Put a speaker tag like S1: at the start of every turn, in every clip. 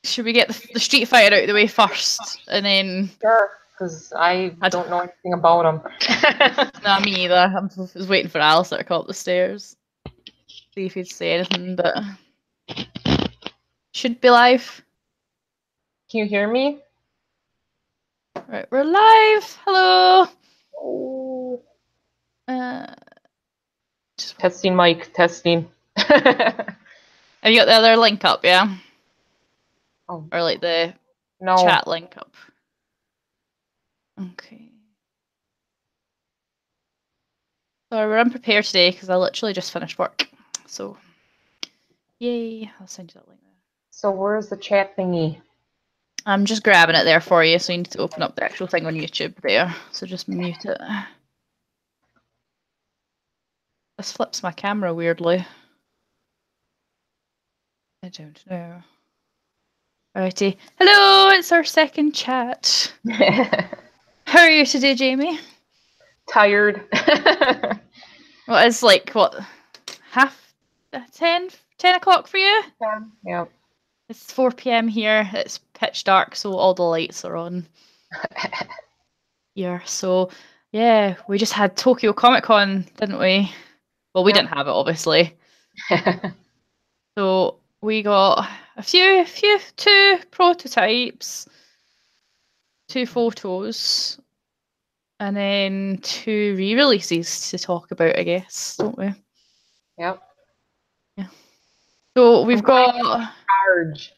S1: Should we get the Street Fighter out of the way first, and then?
S2: Sure, because I don't know anything about them.
S1: Nah, me either. I was waiting for Alistair to come up the stairs. See if he'd say anything, but should be live.
S2: Can you hear me?
S1: Right, we're live. Hello.
S2: Oh.
S1: Just
S2: testing mic, testing.
S1: Have you got the other link up? Yeah.
S2: Oh.
S1: Or like the
S2: no.
S1: chat link up. Okay. Sorry, we're unprepared today because I literally just finished work. So, yay! I'll send you that link there.
S2: So where's the chat thingy?
S1: I'm just grabbing it there for you, so you need to open up the actual thing on YouTube there. So just mute it. This flips my camera weirdly. I don't know. Alrighty. Hello, it's our second chat. How are you today, Jamie?
S2: Tired.
S1: Well, it's like, what, half 10 o'clock for you?
S2: Yeah.
S1: It's 4 p.m. here. It's pitch dark, so all the lights are on. Yeah, so, yeah, we just had Tokyo Comic Con, didn't we? Well, we didn't have it, obviously. So we got two prototypes, 2 photos, and then 2 re-releases to talk about, I guess, don't we?
S2: Yep.
S1: Yeah. So we've got
S2: charge.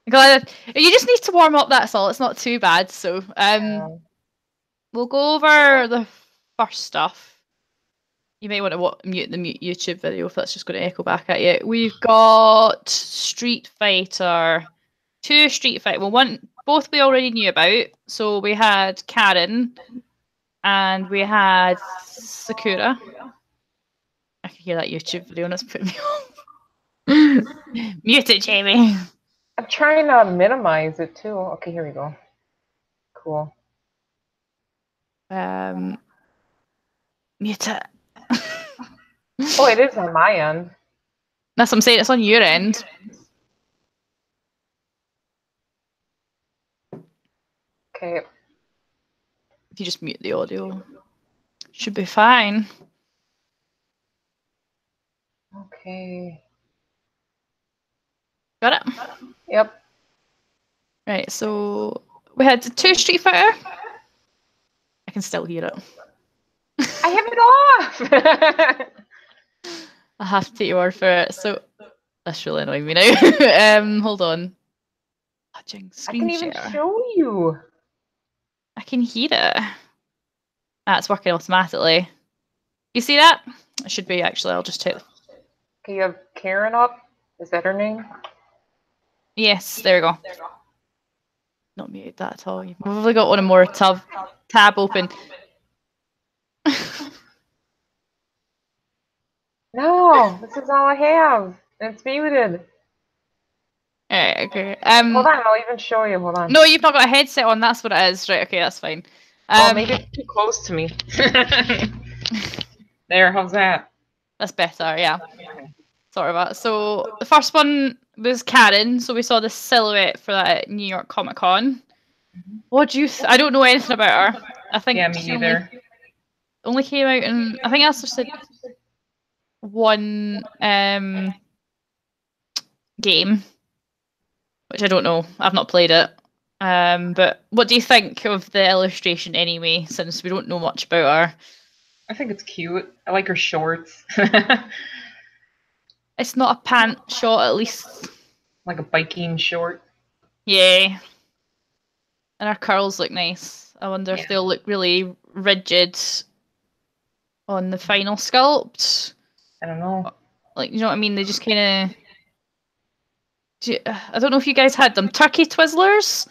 S1: You just need to warm up, that's all. It's not too bad. So we'll go over the first stuff. You may want to mute the YouTube video if that's just going to echo back at you. We've got Street Fighter, 2 Street Fighter. Well, both we already knew about. So we had Karen and we had Sakura. I can hear that YouTube video and it's putting me off. Mute it, Jamie.
S2: I'm trying to minimize it too. Okay, here we go. Cool.
S1: Mute it.
S2: Oh, it is on my end.
S1: That's what I'm saying, it's on your end.
S2: Okay.
S1: If you just mute the audio, should be fine.
S2: Okay.
S1: Got it?
S2: Yep.
S1: Right, so we had 2 Street Fighter. I can still hear it.
S2: I have it off!
S1: I have to take your word for it. So that's really annoying me now. Hold on.
S2: I can even show you.
S1: I can hear it. That's working automatically. You see that? It should be actually. I'll just take.
S2: Okay, you have Karen up. Is that her name?
S1: Yes, there we go. Not muted that at all. You've probably got one more tab open.
S2: No, this is all I have. It's muted.
S1: Alright, okay.
S2: Hold on, I'll even show you. Hold on.
S1: No, you've not got a headset on. That's what it is. Right, okay, that's fine.
S2: Oh, maybe it's too close to me. There, how's that?
S1: That's better, yeah. Sorry about that. So the first one was Karen. So we saw the silhouette for that New York Comic Con. What do you? I don't know anything about her. I think
S2: me neither.
S1: Only came out in. I think Alistair said one game, which I don't know. I've not played it. But what do you think of the illustration anyway? Since we don't know much about her.
S2: I think it's cute. I like her shorts.
S1: It's not a pant shot, at least.
S2: Like a biking short.
S1: Yeah. And her curls look nice. I wonder if they'll look really rigid on the final sculpt.
S2: I don't know.
S1: Like, you know what I mean? They just kind of... I don't know if you guys had them. Turkey Twizzlers?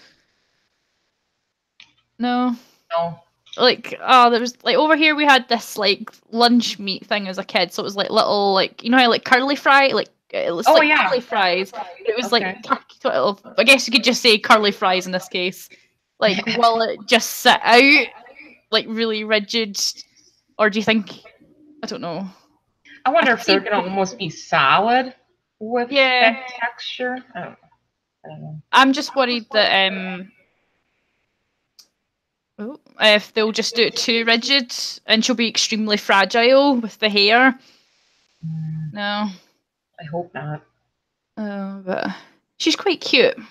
S1: No?
S2: No.
S1: Like, oh, there was, like, over here we had this, like, lunch meat thing as a kid. So it was, like, little, like, you know how, like, curly fry? Like, it was like curly fries. It was, like, turkey Twizzlers. I guess you could just say curly fries in this case. Like, will it just sit out, like, really rigid? Or do you think... I don't know.
S2: I wonder if they're going to almost be solid with that texture. I don't know. I don't know.
S1: I'm just worried that if they'll just do it too rigid and she'll be extremely fragile with the hair. No.
S2: I hope not.
S1: But she's quite cute.
S2: Yeah.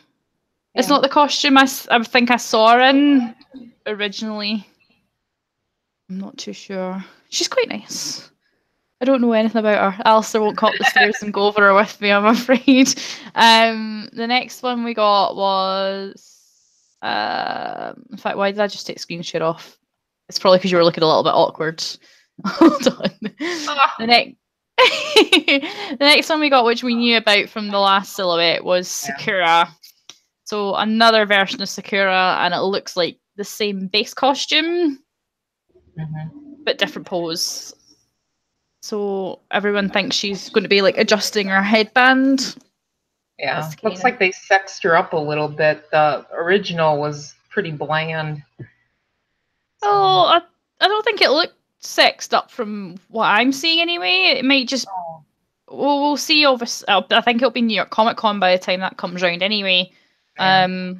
S1: It's not the costume I think I saw her in originally. I'm not too sure. She's quite nice. I don't know anything about her. Alistair won't come up the stairs and go over her with me, I'm afraid. The next one we got was... in fact, why did I just take screen share off? It's probably because you were looking a little bit awkward. Hold on. The next... the next one we got, which we knew about from the last silhouette, was Sakura. So another version of Sakura, and it looks like the same base costume, but different pose. So everyone thinks she's going to be like adjusting her headband.
S2: Yeah, looks like they sexed her up a little bit. The original was pretty bland.
S1: Oh, I don't think it looked sexed up from what I'm seeing anyway. It might just... We'll see. Obviously, I think it'll be New York Comic Con by the time that comes round anyway. Yeah.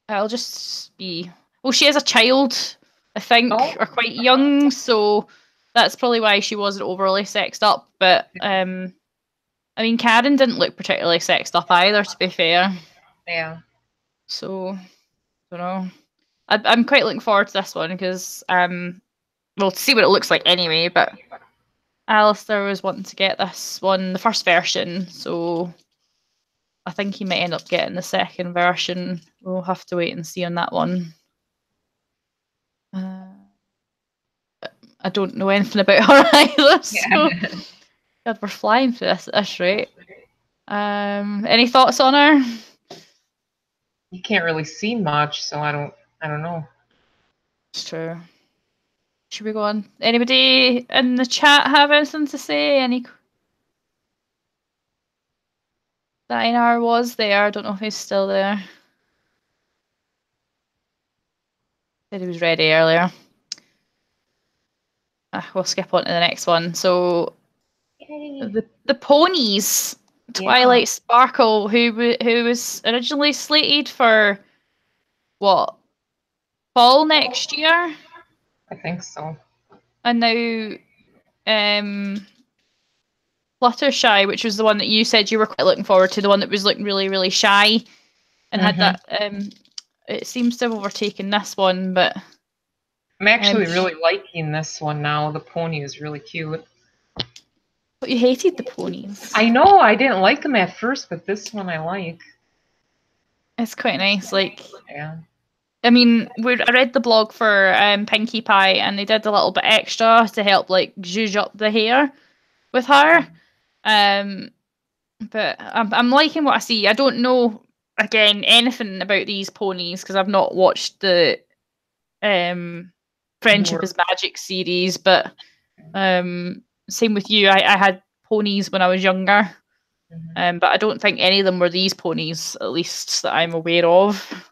S1: It'll just be... Well, she is a child, I think, or quite young, so that's probably why she wasn't overly sexed up. But, I mean, Karen didn't look particularly sexed up either, to be fair.
S2: Yeah.
S1: So, I don't know. I'm quite looking forward to this one, because, we'll see what it looks like anyway, but Alistair was wanting to get this one, the first version, so... I think he might end up getting the second version. We'll have to wait and see on that one. I don't know anything about her either. So. God, we're flying through this at this rate. Any thoughts on her?
S2: You can't really see much, so I don't know.
S1: It's true. Should we go on? Anybody in the chat have anything to say? Dinar was there. I don't know if he's still there. Said he was ready earlier. We'll skip on to the next one. So, the ponies, Twilight Sparkle, who was originally slated for what, fall next year?
S2: I think so.
S1: And now, Fluttershy, which was the one that you said you were quite looking forward to, the one that was looking really, really shy, and had that. It seems to have overtaken this one, but
S2: I'm actually really liking this one now. The pony is really cute.
S1: But you hated the ponies.
S2: I know, I didn't like them at first, but this one I like.
S1: It's quite nice. Like,
S2: yeah.
S1: I mean, I read the blog for Pinkie Pie, and they did a little bit extra to help like zhuzh up the hair with her. But I'm liking what I see. I don't know again anything about these ponies because I've not watched the Friendship is Magic series, but same with you. I had ponies when I was younger, but I don't think any of them were these ponies, at least that I'm aware of.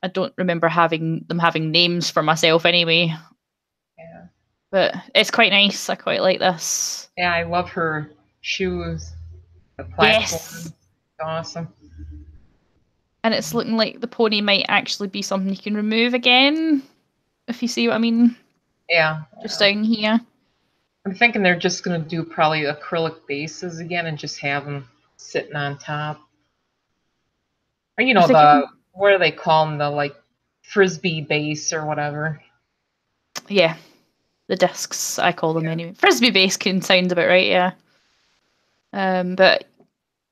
S1: I don't remember having names for myself anyway.
S2: Yeah.
S1: But it's quite nice. I quite like this.
S2: Yeah, I love her shoes. The platform. Awesome.
S1: And it's looking like the pony might actually be something you can remove again, if you see what I mean.
S2: Yeah.
S1: Just down here.
S2: I'm thinking they're just going to do probably acrylic bases again and just have them sitting on top. Or, you know, what do they call them? The, like, Frisbee base or whatever.
S1: Yeah. The discs, I call them anyway. Frisbee base can sound about right, yeah. But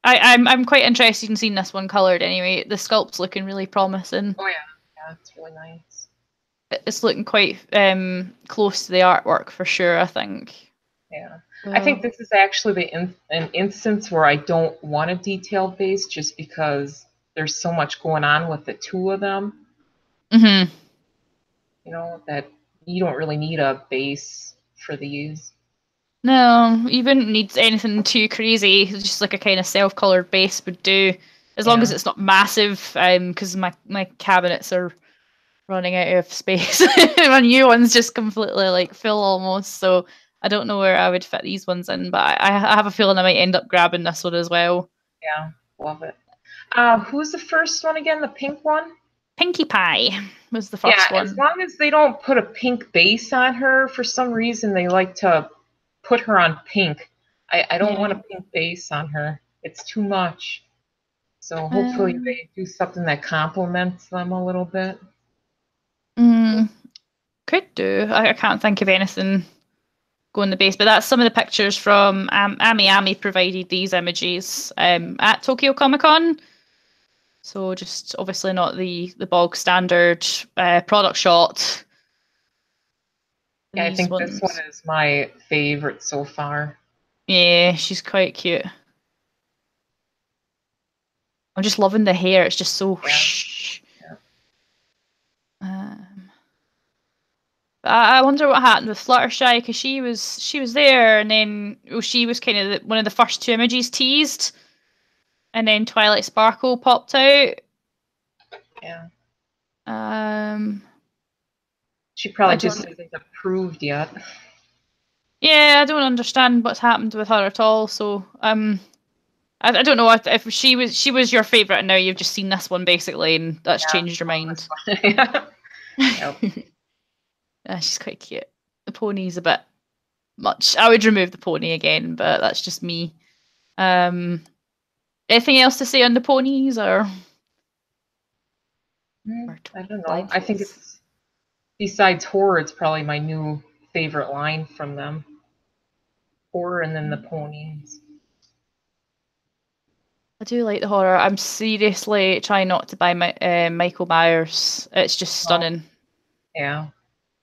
S1: I'm quite interested in seeing this one coloured anyway. The sculpt's looking really promising.
S2: Oh, yeah. Yeah, it's really nice.
S1: It's looking quite close to the artwork for sure, I think.
S2: Yeah. I think this is actually an instance where I don't want a detailed base just because there's so much going on with the two of them.
S1: Mm-hmm.
S2: You know, that you don't really need a base for these.
S1: No, you wouldn't need anything too crazy. Just like a kind of self-coloured base would do. As long as it's not massive, because my cabinets are running out of space. My new one's just completely like full almost, so I don't know where I would fit these ones in, but I have a feeling I might end up grabbing this one as well.
S2: Yeah, love it. Who's the first one again? The pink one?
S1: Pinkie Pie was the
S2: Yeah,
S1: first one.
S2: as long as they don't put a pink base on her, for some reason they like to put her on pink. I don't want a pink base on her. It's too much. So hopefully they do something that complements them a little bit.
S1: Could do. I can't think of anything going the base, but that's some of the pictures from Ami provided these images at Tokyo Comic Con. So just obviously not the bog standard product shot.
S2: Yeah, I think this one is my favorite so far.
S1: Yeah, she's quite cute. I'm just loving the hair. It's just so whoosh. Yeah. I wonder what happened with Fluttershy, because she was there, and then she was kind of one of the first two images teased, and then Twilight Sparkle popped out.
S2: Yeah.
S1: She
S2: probably just isn't approved yet.
S1: Yeah, I don't understand what's happened with her at all. So I don't know if she was your favourite, and now you've just seen this one basically, and that's changed your mind.
S2: Yep.
S1: Yeah, she's quite cute. The pony's a bit much. I would remove the pony again, but that's just me. Anything else to say on the ponies, or
S2: I don't know. I think it's, besides horror, it's probably my new favorite line from them. Horror and then the ponies.
S1: I do like the horror. I'm seriously trying not to buy Michael Myers. It's just stunning.
S2: Yeah.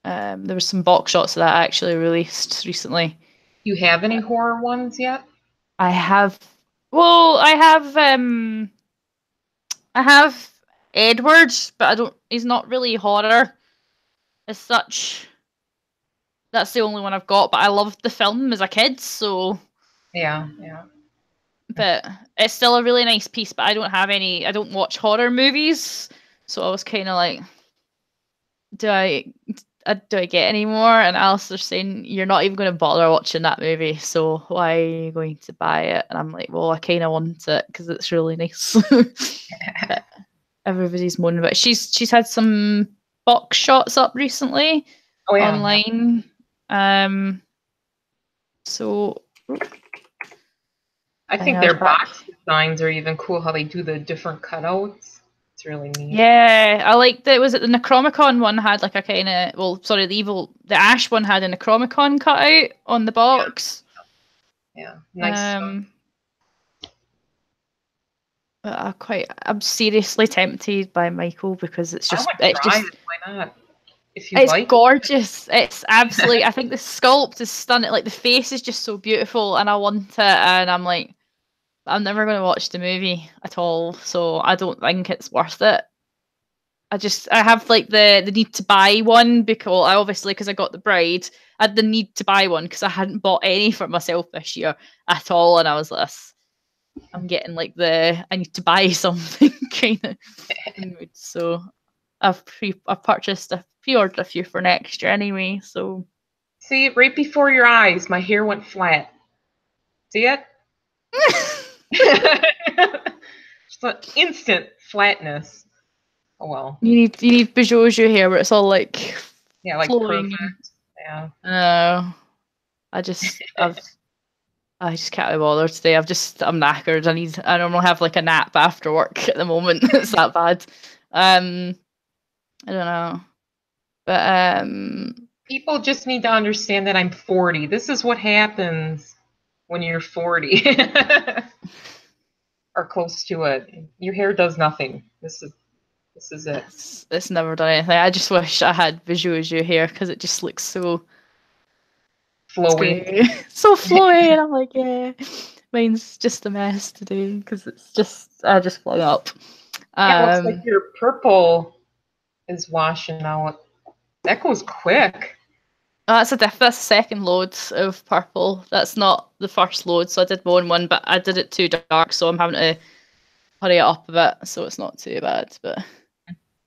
S1: There was some box shots of that actually released recently.
S2: You have any horror ones yet?
S1: I have. Well, I have Edward, but I don't. He's not really horror as such. That's the only one I've got. But I loved the film as a kid, so.
S2: Yeah.
S1: But it's still a really nice piece. But I don't have any. I don't watch horror movies, so I was kind of like, do I get any more? And Alistair's saying, you're not even going to bother watching that movie, so why are you going to buy it? And I'm like, well, I kind of want it because it's really nice. Everybody's moaning about it. She's had some box shots up recently online. So
S2: I think their box designs are even cool, how they do the different cutouts. It's really neat.
S1: Yeah, I like that. Was it the Necromicon one had like a kind of, the Ash one had a Necromicon cutout on the box.
S2: Yeah, nice.
S1: I'm seriously tempted by Michael because it's just
S2: why not? If you
S1: it's gorgeous. It's absolutely. I think the sculpt is stunning. Like the face is just so beautiful, and I want it. And I'm like, I'm never going to watch the movie at all, so I don't think it's worth it. I have like the need to buy one because I got the bride. I had the need to buy one because I hadn't bought any for myself this year at all, and I was like, I'm getting like I need to buy something kind of mood. So I've pre-ordered a few for next year anyway. So
S2: see, right before your eyes, my hair went flat. See it? Just an instant flatness. Oh well.
S1: You need Bishoujo hair where it's all like flowing.
S2: Perfect. Yeah.
S1: I just can't be bothered today. I'm knackered. I normally have like a nap after work at the moment. It's that bad. I don't know. But
S2: people just need to understand that I'm 40. This is what happens when you're 40. Or close to it. Your hair does nothing. This is it.
S1: It's never done anything. I just wish I had Bishoujo hair because it just looks so
S2: flowy.
S1: So flowy, and I'm like, yeah. Mine's just a mess today because I just flung up.
S2: It looks like your purple is washing out. That goes quick.
S1: That's the second load of purple. That's not the first load, so I did more than one, but I did it too dark, so I'm having to hurry it up a bit, so it's not too bad. But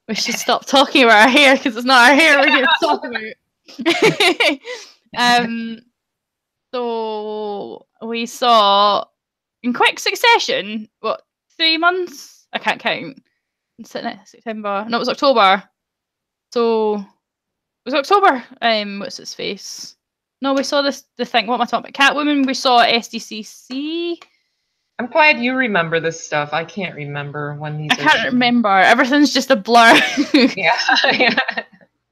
S1: we should stop talking about our hair because it's not our hair we're here to talk about. So we saw in quick succession, 3 months I can't count. September. No, it was October. So it was October. What's its face? No, we saw the thing. What am I talking about? Catwoman. We saw SDCC.
S2: I'm glad you remember this stuff. I can't remember when these.
S1: I can't remember. Everything's just a blur.
S2: Yeah. Yeah.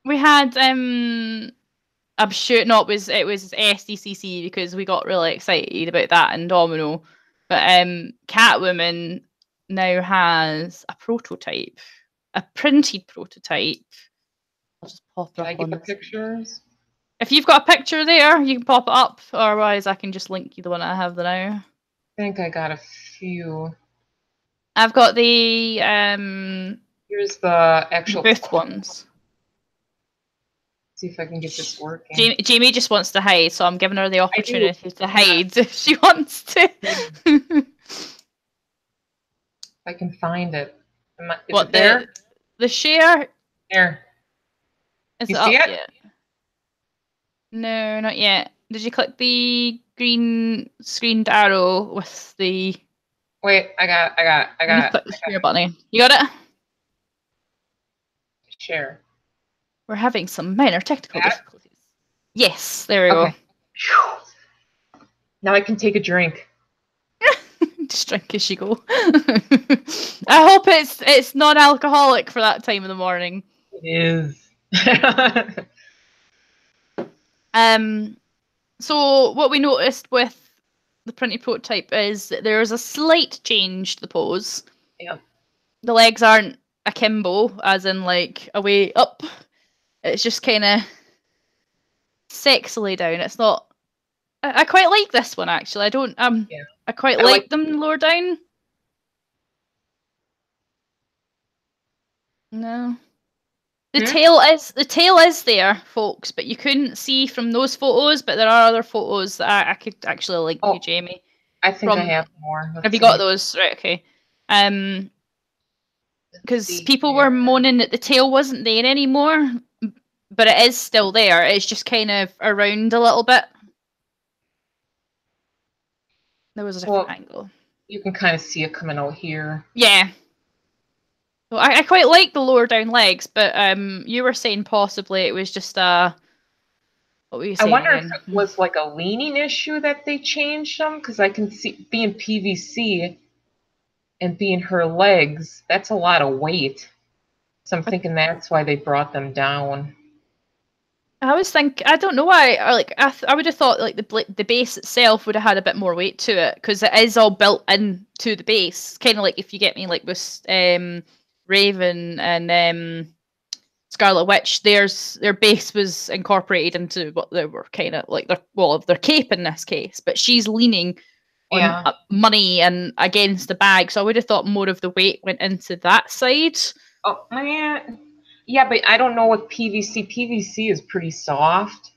S1: We had I'm sure no, it was SDCC because we got really excited about that and Domino. But Catwoman now has a prototype, a printed prototype. I'll just pop it
S2: Can I
S1: up
S2: get
S1: on
S2: the
S1: this.
S2: pictures?
S1: If you've got a picture there, you can pop it up. Otherwise, I can just link you the one I have now.
S2: I think I got a few.
S1: I've got the
S2: Here's the actual
S1: booth ones.
S2: See if I can get this working.
S1: Jamie just wants to hide, so I'm giving her the opportunity to hide if she wants to.
S2: If I can find it. Is it there?
S1: The share?
S2: There.
S1: Is
S2: you
S1: it
S2: see
S1: up
S2: it?
S1: yet? No, not yet. Did you click the green screened arrow with the...
S2: Wait, I got it.
S1: Click the share button. You got it?
S2: Share.
S1: We're having some minor technical difficulties. Yes, there we go.
S2: Now I can take a drink.
S1: Just drink as you go. I hope it's non-alcoholic for that time of the morning.
S2: It is.
S1: So what we noticed with the printed prototype is that there's a slight change to the pose.
S2: Yeah.
S1: The legs aren't akimbo, as in like a way up. It's just kind of sexily down. It's not. I quite like this one actually. I don't.
S2: Yeah.
S1: I quite like them lower down. No. The tail is there, folks, but you couldn't see from those photos. But there are other photos that I could actually link you, Jamie.
S2: I think I have more.
S1: Have you got those? Right. Okay. Because people were moaning that the tail wasn't there anymore, but it is still there. It's just kind of around a little bit. There was a different angle.
S2: You can kind of see it coming out here.
S1: Yeah. Well, I quite like the lower down legs, but you were saying possibly it was just a... What were you saying?
S2: I wonder if it was like a leaning issue that they changed them, because I can see being PVC and being her legs, that's a lot of weight. So I'm thinking that's why they brought them down.
S1: I don't know why. I would have thought like the base itself would have had a bit more weight to it because it is all built into the base. Kind of like if you get me, like with Raven and Scarlet Witch, their base was incorporated into what they were kind of like their cape in this case. But she's leaning on money and against the bag, so I would have thought more of the weight went into that side.
S2: Oh man. Yeah, but I don't know with PVC. PVC is pretty soft.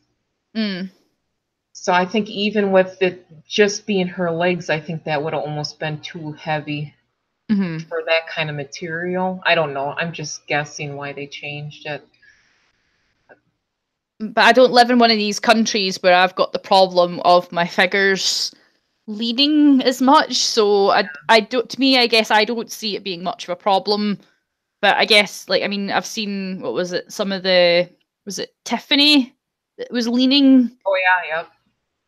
S2: So I think even with it just being her legs, I think that would have almost been too heavy for that kind of material. I don't know. I'm just guessing why they changed it.
S1: But I don't live in one of these countries where I've got the problem of my figures leaning as much. So I don't. To me, I guess I don't see it being much of a problem. But I guess, like, I mean, I've seen, what was it, was it Tiffany that was leaning?
S2: Oh, yeah, yep.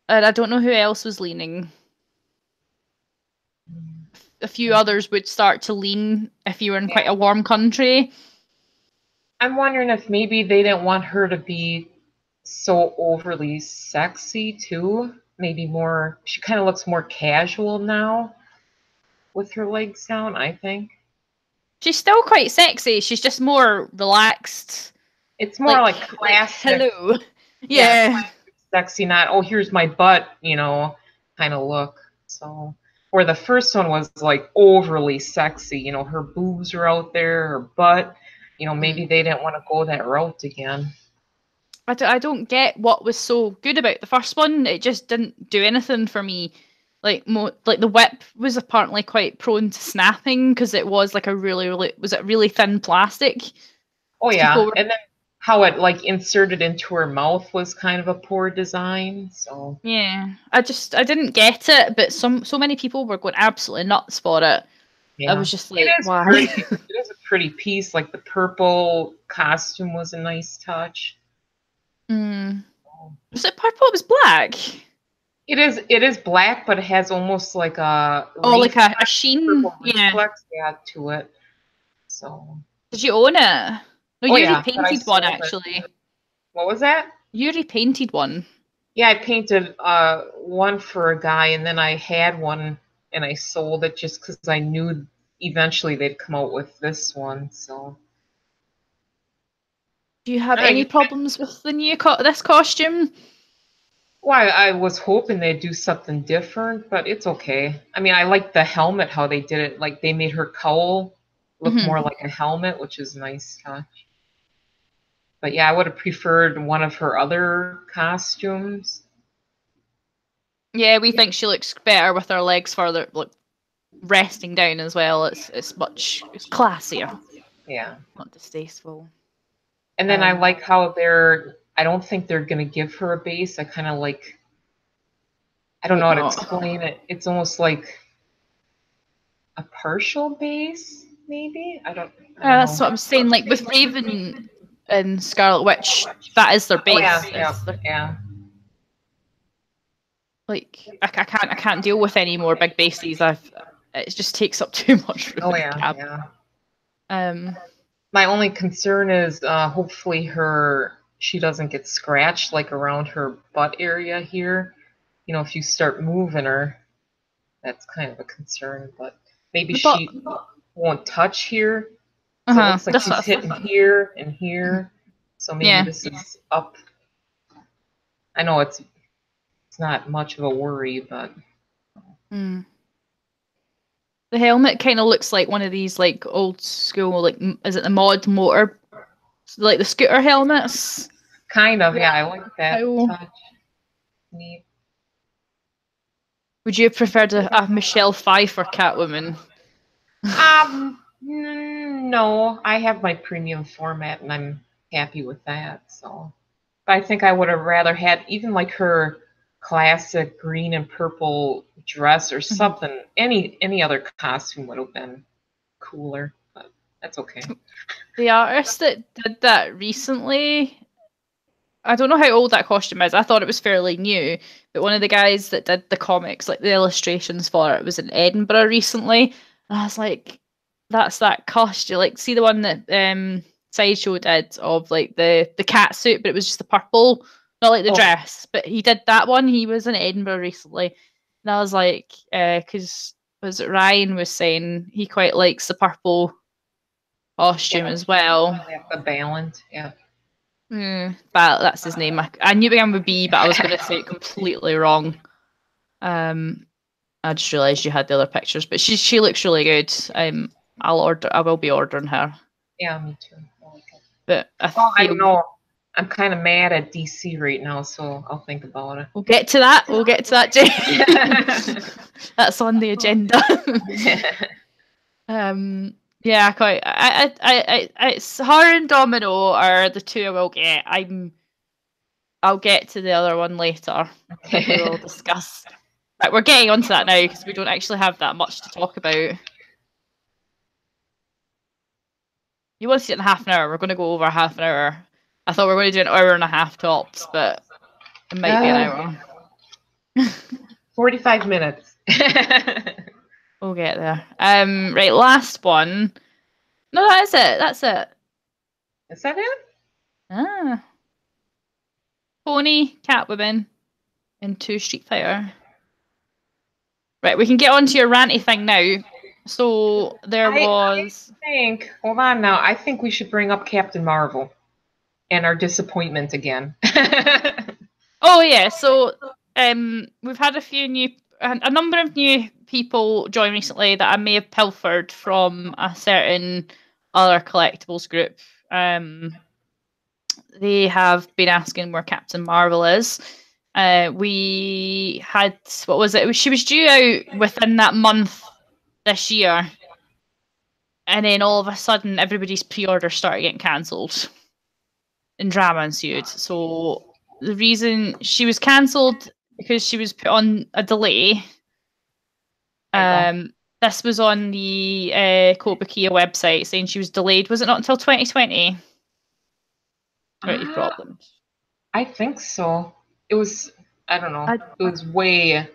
S1: And I don't know who else was leaning. A few others would start to lean if you were in quite a warm country.
S2: I'm wondering if maybe they didn't want her to be so overly sexy, too. Maybe more, she kind of looks more casual now with her legs down, I think.
S1: She's still quite sexy. She's just more relaxed.
S2: It's more like classic.
S1: Like, hello. Yeah.
S2: Sexy, not, oh, here's my butt, kind of look. So, where the first one was like overly sexy, her boobs are out there, her butt. Maybe they didn't want to go that route again.
S1: I don't get what was so good about the first one. It just didn't do anything for me. Like the whip was apparently quite prone to snapping because it was like a really thin plastic.
S2: Oh yeah, and then how it like inserted into her mouth was kind of a poor design. So
S1: yeah, I didn't get it, but so many people were going absolutely nuts for it. I
S2: Yeah.
S1: was just like,
S2: It is
S1: why?
S2: pretty. It is a pretty piece. Like the purple costume was a nice touch.
S1: Was it purple? It was black.
S2: It is black, but it has almost like a
S1: Oh, like a
S2: purple
S1: sheen. Yeah.
S2: reflex, yeah, to it. So.
S1: Did you own it? No,
S2: Oh
S1: you
S2: yeah, but I
S1: repainted one
S2: sold it.
S1: actually.
S2: What was that?
S1: You repainted one.
S2: Yeah, I painted one for a guy, and then I had one, and I sold it just because I knew eventually they'd come out with this one. So.
S1: Do you have
S2: I don't know,
S1: any problems with the new this costume?
S2: well, I was hoping they'd do something different, but it's okay. I mean, I like the helmet, how they did it. Like they made her cowl look more like a helmet, which is a nice touch. But yeah, I would have preferred one of her other costumes.
S1: Yeah, we think she looks better with her legs further, like resting down as well. It's classier.
S2: Yeah.
S1: Not distasteful.
S2: And then I like how I don't think they're going to give her a base. I kind of like, I don't know how to explain it. It's almost like a partial base, maybe? I don't
S1: that's
S2: know.
S1: what I'm saying. Like with Raven and Scarlet Witch, that is their base.
S2: Oh, yeah, yeah.
S1: Like I can't deal with any more big bases. It just takes up too much room.
S2: Oh yeah,
S1: yeah.
S2: My only concern is hopefully she doesn't get scratched like around her butt area here. You know, if you start moving her, that's kind of a concern. But maybe she won't touch here. So it looks like she's hitting here and here. So maybe this is up. I know it's not much of a worry, but.
S1: The helmet kind of looks like one of these like old school, like, is it the mod motor, like the scooter helmets?
S2: Kind of, yeah. I like that touch. Neat.
S1: Would you have preferred a Michelle Pfeiffer Catwoman?
S2: No. I have my premium format, and I'm happy with that. So, but I think I would have rather had even like her classic green and purple dress or something. Any other costume would have been cooler, but that's okay.
S1: The artist that did that recently, I don't know how old that costume is. I thought it was fairly new, but one of the guys that did the comics, like the illustrations for it, was in Edinburgh recently, and I was like, "That's that costume." Like, see the one that Sideshow did of like the cat suit, but it was just the purple, not like the dress. But he did that one. He was in Edinburgh recently, and I was like, because was it Ryan was saying he quite likes the purple costume as well.
S2: The balance, yeah.
S1: But that's his name. I knew it began with B, but I was going to say it completely wrong. I just realised you had the other pictures, but she looks really good. I will be ordering her.
S2: Yeah, me too.
S1: But
S2: I don't know. I'm kind of mad at DC right now, so I'll think about it.
S1: We'll get to that. Jay. That's on the agenda. Yeah, quite. It's her and Domino are the two I will get. I'll get to the other one later. We'll discuss. Right, we're getting onto that now because we don't actually have that much to talk about. You want to see it in half an hour? We're going to go over half an hour. I thought we were going to do an hour and a half tops, but it might be an hour.
S2: 45 minutes.
S1: We'll get there. Right, last one. No, that's it. That's it.
S2: Is that it?
S1: Pony, Catwoman, and 2 Street Fighter. Right, we can get on to your ranty thing now. So there was.
S2: Hold on now. I think we should bring up Captain Marvel and our disappointment again.
S1: Oh yeah, so we've had a number of new people join recently that I may have pilfered from a certain other collectibles group. They have been asking where Captain Marvel is. We had, what was it? She was due out within that month this year. And then all of a sudden, everybody's pre-order started getting cancelled. And drama ensued. So the reason she was cancelled because she was put on a delay. This was on the Kotobukiya website saying she was delayed. Was it not until 2020? Any problems?
S2: I think so. It was, I don't know.
S1: I
S2: It was way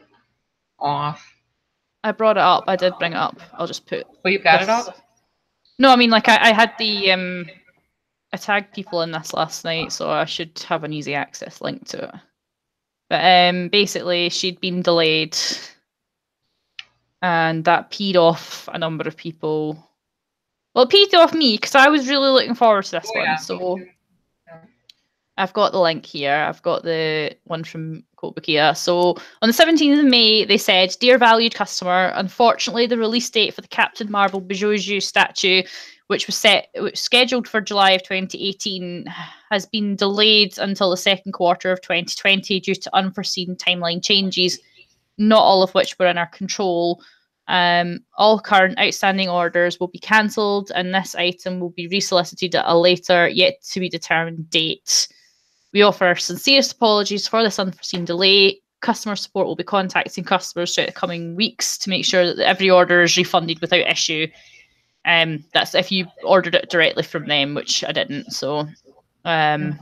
S2: off.
S1: I brought it up. I did bring it up. I'll just put
S2: Well, you got it
S1: this.
S2: up?
S1: No, I mean like I had the I tagged people in this last night, so I should have an easy access link to it. But basically she'd been delayed and that peed off a number of people. Well, it peed off me because I was really looking forward to this one.
S2: Yeah.
S1: So I've got the link here. I've got the one from Kotobukiya. So on the 17th of May, they said, "Dear valued customer, unfortunately, the release date for the Captain Marvel Bishoujo statue, which was scheduled for July of 2018, has been delayed until the second quarter of 2020 due to unforeseen timeline changes, not all of which were in our control. All current outstanding orders will be cancelled, and this item will be resolicited at a later, yet to be determined date. We offer our sincerest apologies for this unforeseen delay. Customer support will be contacting customers throughout the coming weeks to make sure that every order is refunded without issue." That's if you ordered it directly from them, which I didn't. So, that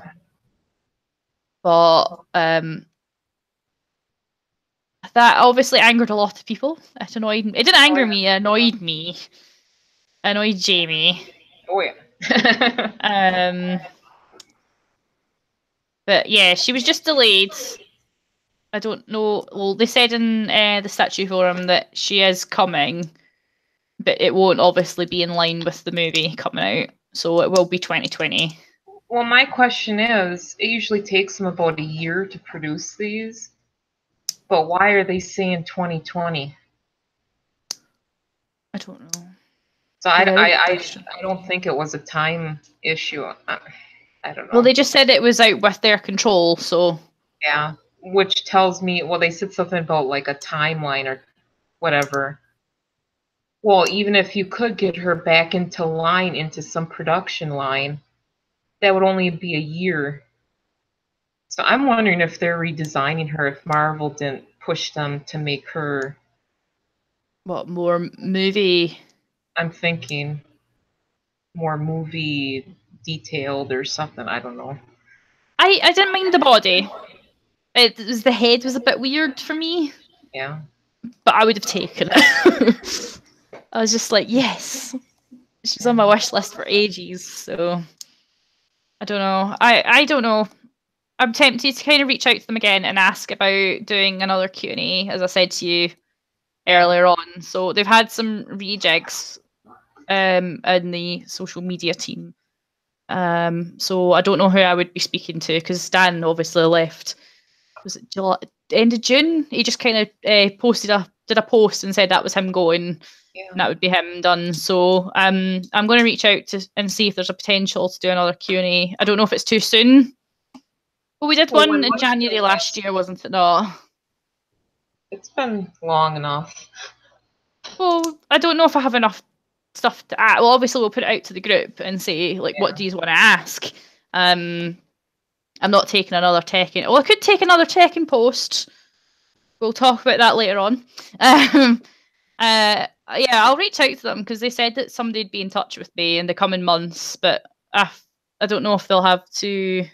S1: obviously angered a lot of people. It annoyed me. It didn't anger me. It annoyed me. It annoyed Jamie.
S2: Oh yeah.
S1: But yeah, she was just delayed. I don't know. Well, they said in the statue forum that she is coming, but it won't obviously be in line with the movie coming out. So it will be 2020.
S2: Well, my question is, it usually takes them about a year to produce these, but why are they saying 2020?
S1: I don't know.
S2: So I don't think it was a time issue. I don't know.
S1: Well, they just said it was out with their control, so...
S2: Yeah, which tells me, well, they said something about like a timeline or whatever. Well, even if you could get her back into some production line, that would only be a year. So I'm wondering if they're redesigning her, if Marvel didn't push them to make her...
S1: What, more movie?
S2: I'm thinking more movie detailed or something. I don't know.
S1: I didn't mind the body. The head was a bit weird for me.
S2: Yeah.
S1: But I would have taken it. I was just like, yes. She's on my wish list for ages, so... I don't know. I don't know. I'm tempted to kind of reach out to them again and ask about doing another Q&A, as I said to you earlier on. So they've had some rejigs in the social media team. So I don't know who I would be speaking to, because Stan obviously left. Was it July, end of June? He just kind of did a post and said that was him going.
S2: Yeah.
S1: And that would be him done. So I'm going to reach out to and see if there's a potential to do another Q&A. I don't know if it's too soon. Well, we did one in January last year, wasn't it? No.
S2: It's been long enough.
S1: Well, I don't know if I have enough stuff to add. Well, obviously we'll put it out to the group and say, like, what do you want to ask? I'm not taking another Tekken. Well, I could take another Tekken post. We'll talk about that later on. Yeah, I'll reach out to them because they said that somebody'd be in touch with me in the coming months, but I don't know if they'll have to.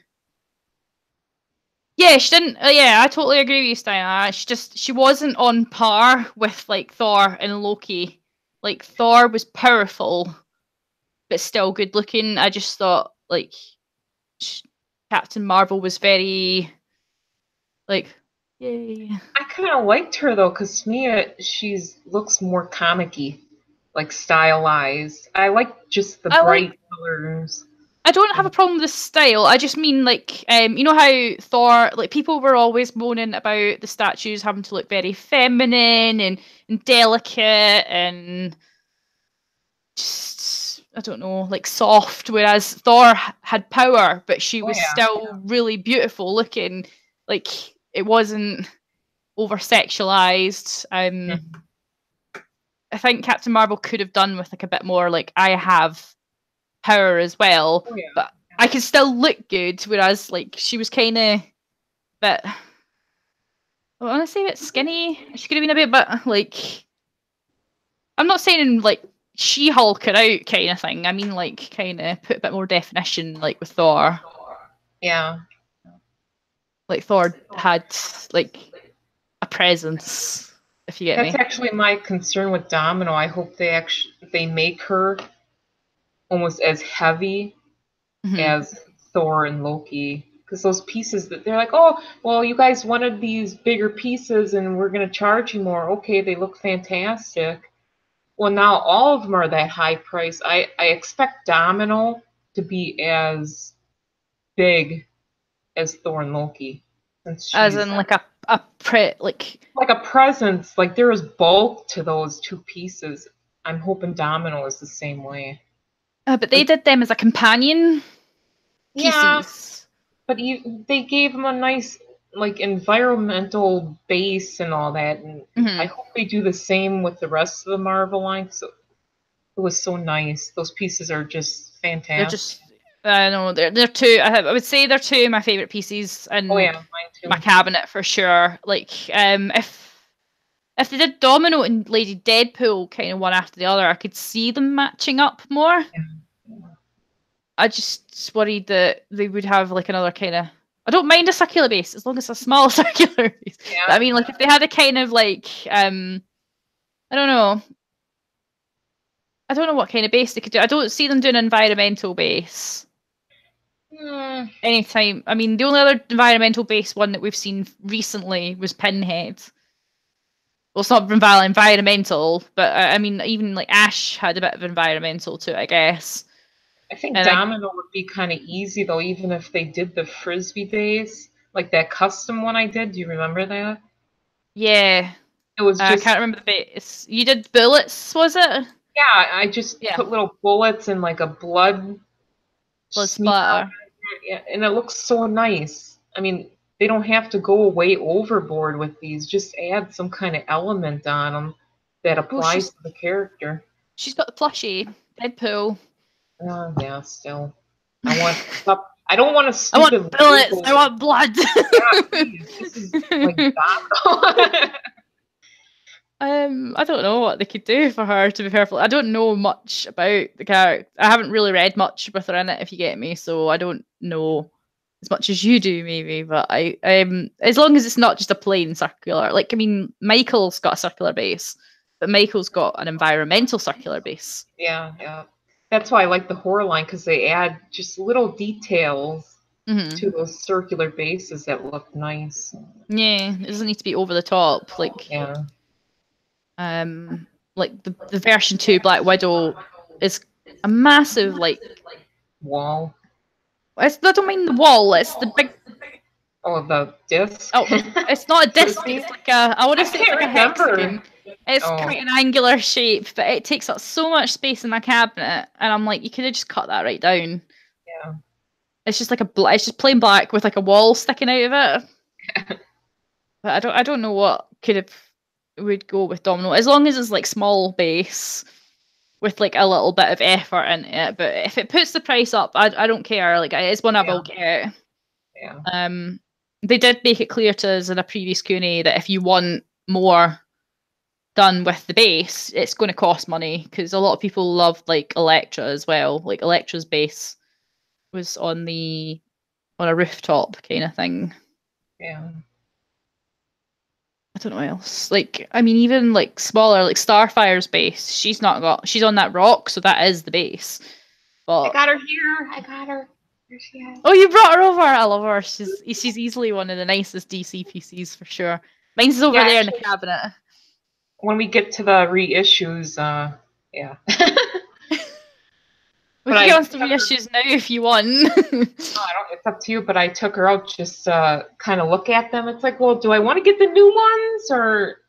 S1: Yeah, she didn't. Yeah, I totally agree with you, Steina. She wasn't on par with like Thor and Loki. Like Thor was powerful, but still good looking. I just thought like Captain Marvel was very like, yay.
S2: I kind of liked her though, because to me, she's looks more comic-y, like stylized. I like just the bright colors.
S1: I don't have a problem with the style. I just mean like, you know how Thor, like people were always moaning about the statues having to look very feminine and delicate and just, I don't know, like soft, whereas Thor had power, but she was still really beautiful looking. Like it wasn't over sexualized. I think Captain Marvel could have done with like a bit more like I have power as well, but I can still look good, whereas like she was kind of bit, I want to say a bit skinny. She could have been a bit like I'm not saying like She-Hulk it out kind of thing. I mean like kind of put a bit more definition like with Thor.
S2: Yeah.
S1: Like Thor had like a presence, if you get
S2: That's
S1: me.
S2: actually my concern with Domino. I hope they make her almost as heavy
S1: Mm-hmm.
S2: as Thor and Loki. Because those pieces that they're like, oh, well, you guys wanted these bigger pieces and we're going to charge you more. Okay, they look fantastic. Well, now all of them are that high price. I expect Domino to be as big as Thor and Loki, since
S1: As
S2: she's
S1: in like
S2: like a presence. Like there is bulk to those two pieces. I'm hoping Domino is the same way.
S1: but they
S2: Like,
S1: did them as a companion
S2: yeah,
S1: pieces.
S2: but they gave them a nice like environmental base and all that, and I
S1: Mm-hmm.
S2: hope they do the same with the rest of the Marvel line. So it was so nice. Those pieces are just
S1: They're
S2: fantastic.
S1: just, I know they're two. I would say they're two of my favorite pieces
S2: Oh
S1: in
S2: yeah, mine
S1: my
S2: too.
S1: cabinet for sure. Like, if they did Domino and Lady Deadpool kind of one after the other, I could see them matching up more.
S2: Yeah.
S1: I just worried that they would have like another kind of. I don't mind a circular base as long as it's a small circular base. But I
S2: Yeah.
S1: mean, like if they had a kind of like, I don't know. I don't know what kind of base they could do. I don't see them doing an environmental base
S2: Hmm.
S1: anytime. I mean, the only other environmental base one that we've seen recently was Pinhead. Well, it's not environmental, but I mean, even like Ash had a bit of environmental to it, I guess.
S2: I think
S1: And I,
S2: Domino would be kind of easy though, even if they did the frisbee base, like that custom one I did. Do you remember that?
S1: yeah,
S2: It was
S1: I
S2: just
S1: can't remember the base. You did bullets, was it?
S2: yeah, I just
S1: Yeah,
S2: put little bullets and like a blood
S1: blood
S2: smear on
S1: splatter.
S2: it, yeah, and it looks so nice. I mean, they don't have to go way overboard with these. Just add some kind of element on them that
S1: Well,
S2: applies to the character.
S1: she's got the plushie Deadpool.
S2: Yeah, still. I don't want a
S1: I want
S2: stupid
S1: bullets. I
S2: logo.
S1: want blood.
S2: Yeah, please. This is like Domino.
S1: I don't know what they could do for her. To be perfectly, I don't know much about the character. I haven't really read much with her in it, if you get me. So I don't know as much as you do, maybe. But as long as it's not just a plain circular. Like, I mean, Michael's got a circular base, but Michael's got an environmental circular base.
S2: Yeah, yeah. That's why I like the horror line because they add just little details
S1: Hmm.
S2: to those circular bases that look nice.
S1: Yeah, it doesn't need to be over the top.
S2: Yeah.
S1: Like the version 2 Black Widow is a massive like.
S2: Wall.
S1: I don't mean the wall. It's the big.
S2: Oh, the disc.
S1: Oh, it's not a disc.
S2: Frisbee?
S1: It's like a. I want
S2: I
S1: to say it's
S2: can't
S1: like a
S2: remember.
S1: hexagon. It's
S2: Oh,
S1: quite an angular shape, but it takes up so much space in my cabinet, and I'm like, you could have just cut that right down.
S2: yeah.
S1: It's just like it's just plain black with like a wall sticking out of it. But I don't know what could have would go with Domino as long as it's like small base with like a little bit of effort in it. But if it puts the price up, I don't care. Like it's one I
S2: Yeah.
S1: will get.
S2: Yeah.
S1: They did make it clear to us in a previous Q&A that if you want more done with the base, it's going to cost money because a lot of people loved like Elektra as well. Like Elektra's base was on a rooftop kind of thing.
S2: Yeah.
S1: I don't know what else. Like, I mean, even like smaller, like Starfire's base, she's on that rock, so that is the base.
S2: I
S1: But
S2: got her here. I got her. Here she is.
S1: oh, you brought her over. I love her. She's easily one of the nicest DC PCs for sure. Mine's over
S2: Yeah,
S1: there in the
S2: actually,
S1: cabinet.
S2: when we get to the reissues, yeah.
S1: We
S2: But
S1: can
S2: I
S1: get on to the
S2: took her,
S1: reissues now if you want.
S2: no, I don't, it's up to you, but I took her out just kind of look at them. It's like, well, do I want to get the new ones or,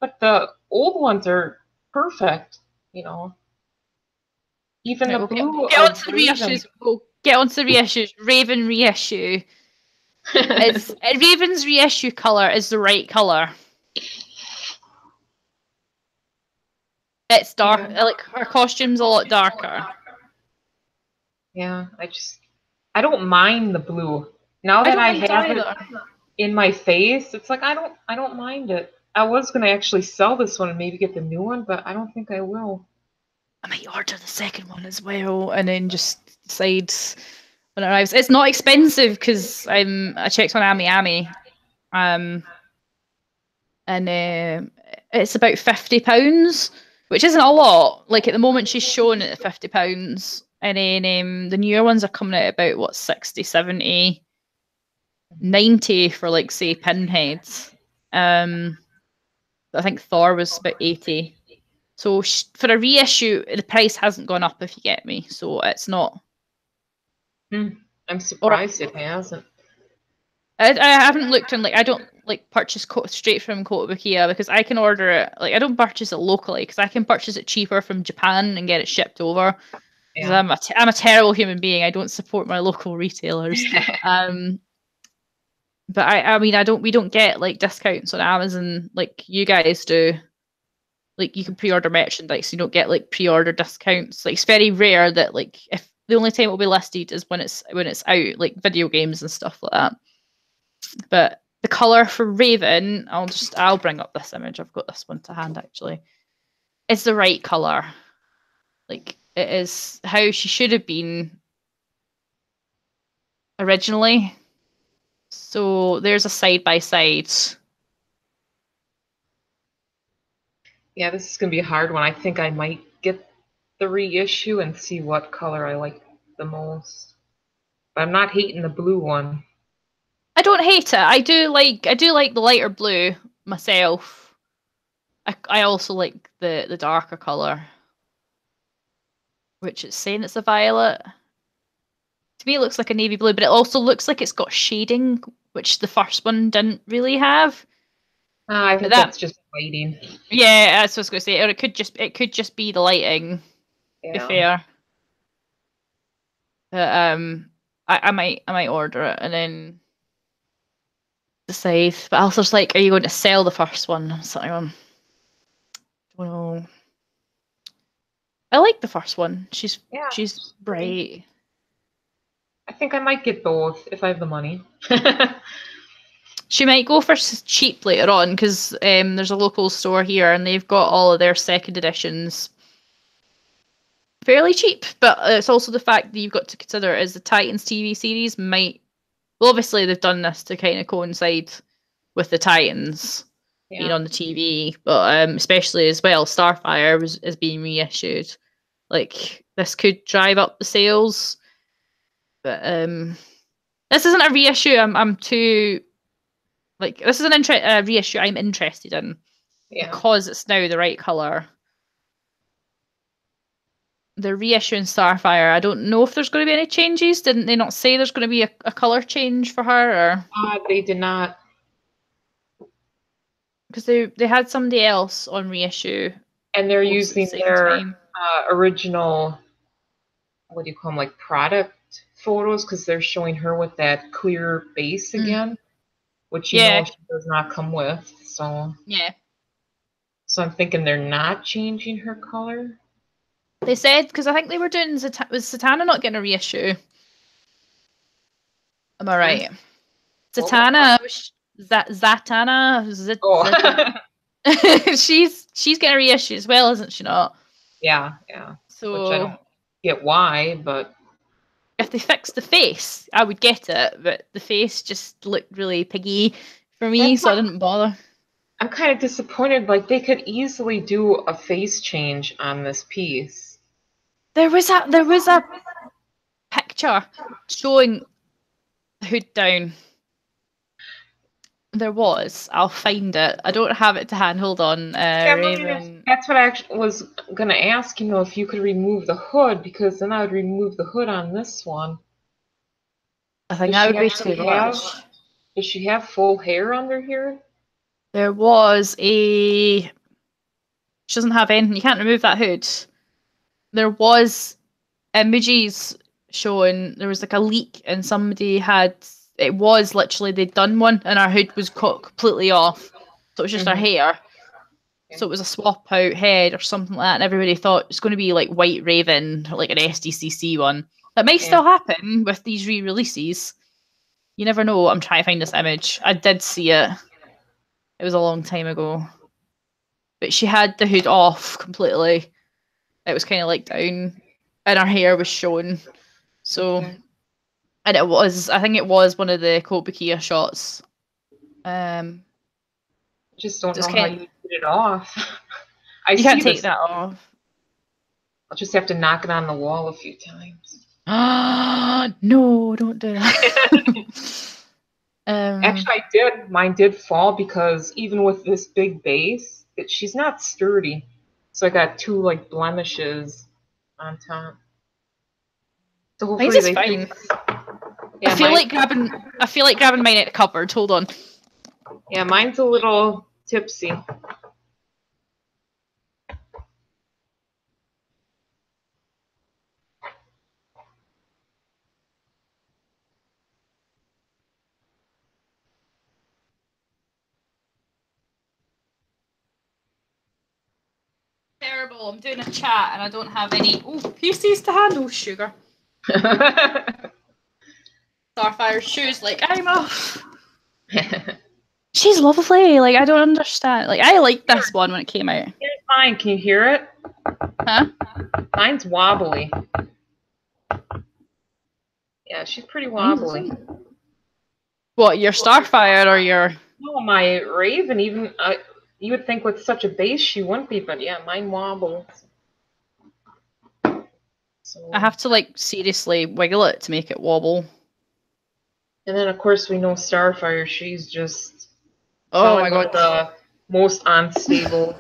S2: but the old ones are perfect, you know. Even
S1: Right,
S2: the
S1: we'll
S2: blue
S1: get on
S2: of
S1: to the
S2: Raven.
S1: reissues. We'll get on to the reissues. Raven reissue is Raven's reissue color is the right color. It's dark.
S2: Yeah.
S1: Like her costume's a lot darker.
S2: Yeah, I don't mind the blue. Now
S1: I
S2: that
S1: don't
S2: I
S1: mind
S2: have it
S1: either.
S2: in my face, it's like I don't mind it. I was gonna actually sell this one and maybe get the new one, but I don't think I will.
S1: I might order the second one as well, and then just decide when it arrives. It's not expensive because I checked on Ami, and it's about £50, which isn't a lot. Like at the moment, she's showing it at £50, and then the newer ones are coming out at about what 60, 70, 90 for like say Pinheads. I think Thor was about 80. So for a reissue, the price hasn't gone up, if you get me. So it's not.
S2: I'm surprised it hasn't.
S1: I haven't looked on, like, I don't like purchase straight from Kotobukiya because I can order it. Like I don't purchase it locally because I can purchase it cheaper from Japan and get it shipped over. Because
S2: Yeah.
S1: I'm a terrible human being. I don't support my local retailers. But I mean we don't get like discounts on Amazon like you guys do. Like you can pre-order merchandise, you don't get like pre-order discounts. Like it's very rare that like if the only time it will be listed is when it's out, like video games and stuff like that. But the color for Raven, I'll bring up this image. I've got this one to hand actually. It's the right color. Like it is how she should have been originally. So there's a side by side.
S2: Yeah, this is gonna be a hard one. I think I might get the reissue and see what color I like the most. But I'm not hating the blue one.
S1: I don't hate it. I do like the lighter blue myself. I also like the darker color, which it's saying it's a violet. To me, it looks like a navy blue, but it also looks like it's got shading, which the first one didn't really have.
S2: I think that's just lighting.
S1: Yeah, that's what I was going to say. Or it could just be the lighting.
S2: Yeah.
S1: To be fair. But I might order it and then decide. But Alistair's like, are you going to sell the first one? Something on. Don't know. I like the first one. She's bright.
S2: I think I might get both if I have the money.
S1: She might go for cheap later on because there's a local store here and they've got all of their second editions fairly cheap. But it's also the fact that you've got to consider is the Titans TV series might. Well, obviously they've done this to kind of coincide with the Titans being on the TV, but especially as well, Starfire is being reissued. Like this could drive up the sales, but this isn't a reissue. I'm too. Like this is a reissue I'm interested in because it's now the right color. The reissue in Starfire, I don't know if there's going to be any changes. Didn't they not say there's going to be a color change for her? Or
S2: they did not,
S1: because they had somebody else on reissue,
S2: and they're using their original. What do you call them? Like product photos, because they're showing her with that clear base again. Which you know she does not come with, so
S1: yeah.
S2: So I'm thinking they're not changing her color.
S1: They said because I think they were doing was Zatanna not getting a reissue? Am I right? Zatanna, Zatanna,
S2: oh.
S1: she's getting a reissue as well, isn't she not?
S2: Yeah.
S1: So
S2: which I don't get why, but.
S1: If they fixed the face, I would get it, but the face just looked really piggy for me, so I didn't bother.
S2: I'm kind of disappointed. Like, they could easily do a face change on this piece.
S1: There was a picture showing the hood down. There was. I'll find it. I don't have it to hand. Hold on. Raven.
S2: That's what I actually was going to ask, if you could remove the hood, because then I would remove the hood on this one.
S1: I think that would be too much.
S2: Does she have full hair under here?
S1: There was a... She doesn't have anything. You can't remove that hood. There was images showing... There was like a leak and somebody had... It was literally, they'd done one and our hood was cut completely off. So it was just her hair. So it was a swap out head or something like that. And everybody thought it's going to be like White Raven, or like an SDCC one. That may still happen with these re-releases. You never know. I'm trying to find this image. I did see it. It was a long time ago. But she had the hood off completely. It was kind of like down, and her hair was showing. So,
S2: Okay.
S1: and it was, I think it was one of the Kotobukiya shots.
S2: Just don't know
S1: Just
S2: how
S1: kind
S2: you
S1: of,
S2: get it off. I
S1: you can't
S2: see
S1: take
S2: this.
S1: that off.
S2: I'll just have to knock it on the wall a few times.
S1: No, don't do that.
S2: Actually, I did. Mine did fall because even with this big base, she's not sturdy. So I got two like blemishes on top. So
S1: Mine's
S2: hopefully
S1: is
S2: they
S1: fine.
S2: fix. Yeah,
S1: I feel like grabbing mine out of the cupboard. Hold on.
S2: Yeah, mine's a little tipsy.
S1: Terrible. I'm doing a chat and I don't have any PCs to handle. Sugar. Starfire's shoes. Like I'm off. She's lovely. Like I don't understand. Like I liked this one when it came out.
S2: Here's mine. Can you hear it?
S1: Huh?
S2: Mine's wobbly. Yeah, she's pretty wobbly.
S1: What, your Starfire or your...
S2: No, my Raven, even you would think with such a base she wouldn't be, but yeah, mine wobbles. So,
S1: I have to like seriously wiggle it to make it wobble.
S2: and then of course we know Starfire, she's just
S1: Oh
S2: probably
S1: my
S2: one of
S1: god.
S2: the most unstable.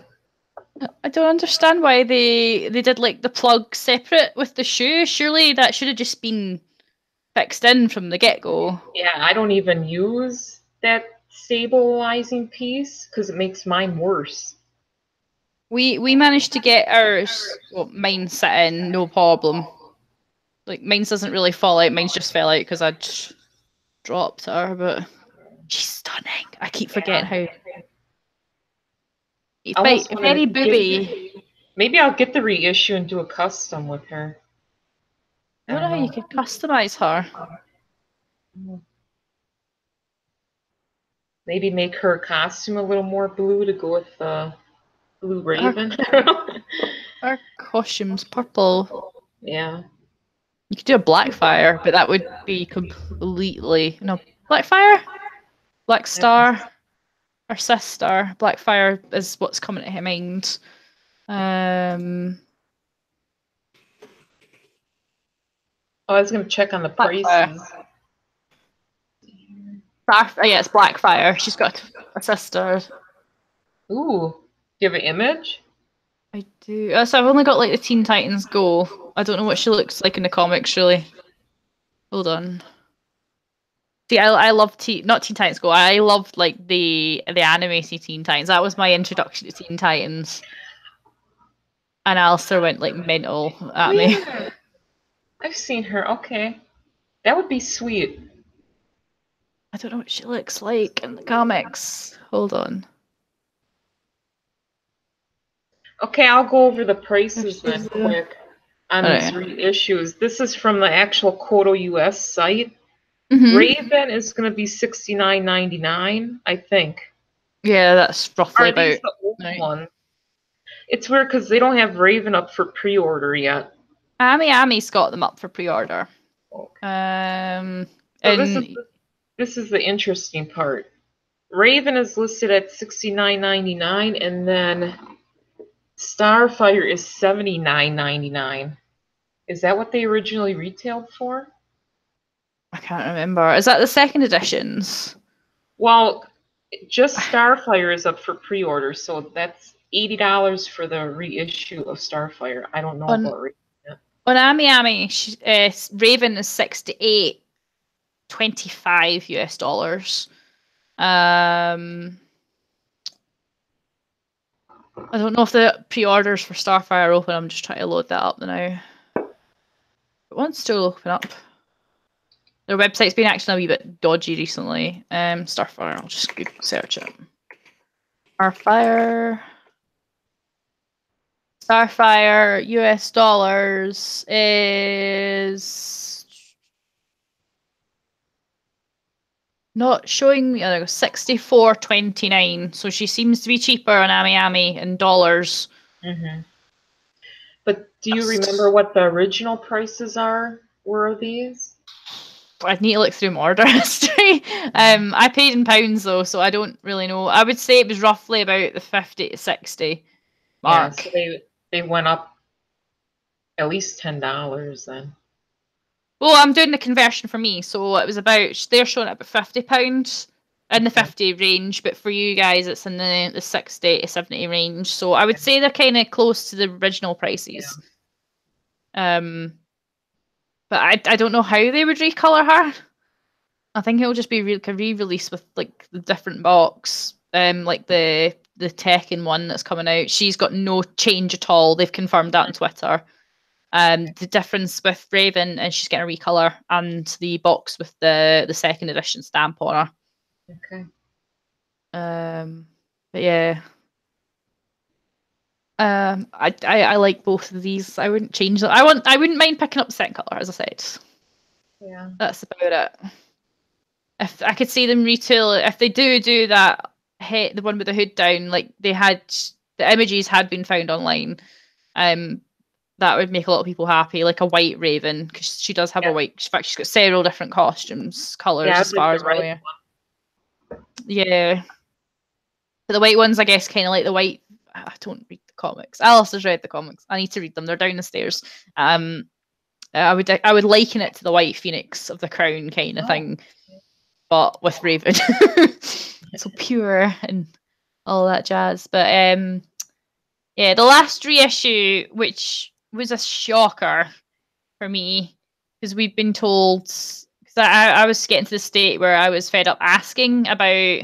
S1: I don't understand why they did like the plug separate with the shoe. Surely that should have just been fixed in from the get-go.
S2: Yeah, I don't even use that stabilizing piece because it makes mine worse.
S1: We managed to get ours, well, mine sit in, no problem. Like mine's doesn't really fall out, mine's just fell out because I dropped her, but she's stunning. I keep forgetting how
S2: I almost want
S1: very
S2: to
S1: booby.
S2: maybe I'll get the reissue and do a custom with her.
S1: I don't know how you could customize her.
S2: Maybe make her costume a little more blue to go with the blue Raven.
S1: Her costume's purple.
S2: Yeah.
S1: You could do a Blackfire, but that would be completely no Blackfire, Black Star, or Sister. Blackfire is what's coming to mind.
S2: Oh, I was gonna check on the
S1: Blackfire.
S2: prices.
S1: Yeah, it's Blackfire. She's got a sister.
S2: Ooh, do you have an image?
S1: I do. So I've only got like the Teen Titans Go. I don't know what she looks like in the comics, really. Hold on. See, I love not Teen Titans Go. I loved like the animated Teen Titans. That was my introduction to Teen Titans. And Alistair went like mental at me.
S2: Yeah, I've seen her. Okay, that would be sweet.
S1: I don't know what she looks like in the comics. Hold on.
S2: Okay, I'll go over the prices then quick on these reissues. This is from the actual Koto US site. Raven is going to be $69.99, I think.
S1: Yeah, that's roughly
S2: Are these
S1: about
S2: the old ones? It's weird because they don't have Raven up for pre-order yet.
S1: Ami's got them up for pre-order.
S2: Okay. So this is the interesting part. Raven is listed at $69.99, and then Starfire is $79.99. Is that what they originally retailed for?
S1: I can't remember. Is that the second editions?
S2: Well, just Starfire is up for pre-order, so that's $80 for the reissue of Starfire. I don't know about Raven yet.
S1: On Ami, Raven is 68.25 US dollars. I don't know if the pre-orders for Starfire are open. I'm just trying to load that up now. But one's still open up. Their website's been actually a wee bit dodgy recently. Starfire, I'll just Google search it. Starfire US dollars is not showing me. There goes 64.29. So she seems to be cheaper on Ami in dollars.
S2: Mm-hmm. But do you remember what the original prices were of these?
S1: I'd need to look through my order history. I paid in pounds though, so I don't really know. I would say it was roughly about the 50 to 60
S2: Yeah,
S1: mark.
S2: so they went up at least $10 then.
S1: Well, I'm doing the conversion for me, so it was about they're showing it about £50 in the
S2: Okay.
S1: 50 range, but for you guys it's in the 60 to 70 range. So I would say they're kind of close to the original
S2: Yeah.
S1: prices. But I don't know how they would recolor her. I think it'll just be like a re-release with like the different box. Like the Tekken one that's coming out. She's got no change at all. They've confirmed that on Twitter. The difference with Raven and she's getting a recolor, and the box with the second edition stamp on
S2: Okay.
S1: her. But yeah. I like both of these. I wouldn't change them. I wouldn't mind picking up the second color, as I said.
S2: Yeah.
S1: That's about it. If I could see them retool, if they do that, the one with the hood down, like they had, the images had been found online. Um, that would make a lot of people happy, like a white Raven, because she does have a
S2: Yeah.
S1: white. In fact, she's got several different costumes, colors,
S2: Yeah,
S1: as
S2: I'd like
S1: far
S2: the
S1: as I'm
S2: right
S1: aware. Yeah, but the white ones, I guess, kind of like the white. I don't read the comics. Alice has read the comics. I need to read them. They're down the stairs. I would liken it to the White Phoenix of the Crown kind of
S2: one.
S1: thing, but with Raven. So pure and all that jazz. But yeah, the last reissue, which was a shocker for me, because we've been told, because I was getting to the state where I was fed up asking about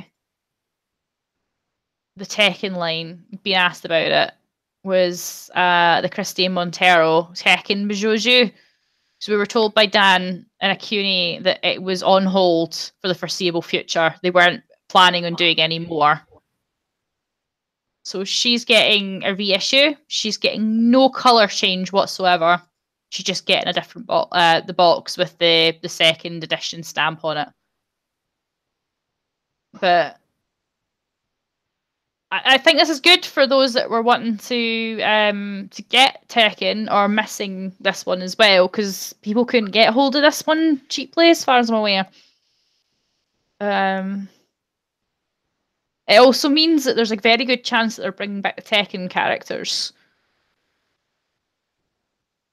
S1: the Tekken line, being asked about it, was the Christine Montero Tekken Bishoujo. So we were told by Dan in a Q&A that it was on hold for the foreseeable future. They weren't planning on doing any more. So she's getting a reissue. She's getting no color change whatsoever. She's just getting a different the box with the second edition stamp on it. But I think this is good for those that were wanting to get Tekken or missing this one as well, because people couldn't get hold of this one cheaply, as far as I'm aware. It also means that there's a very good chance that they're bringing back the Tekken characters.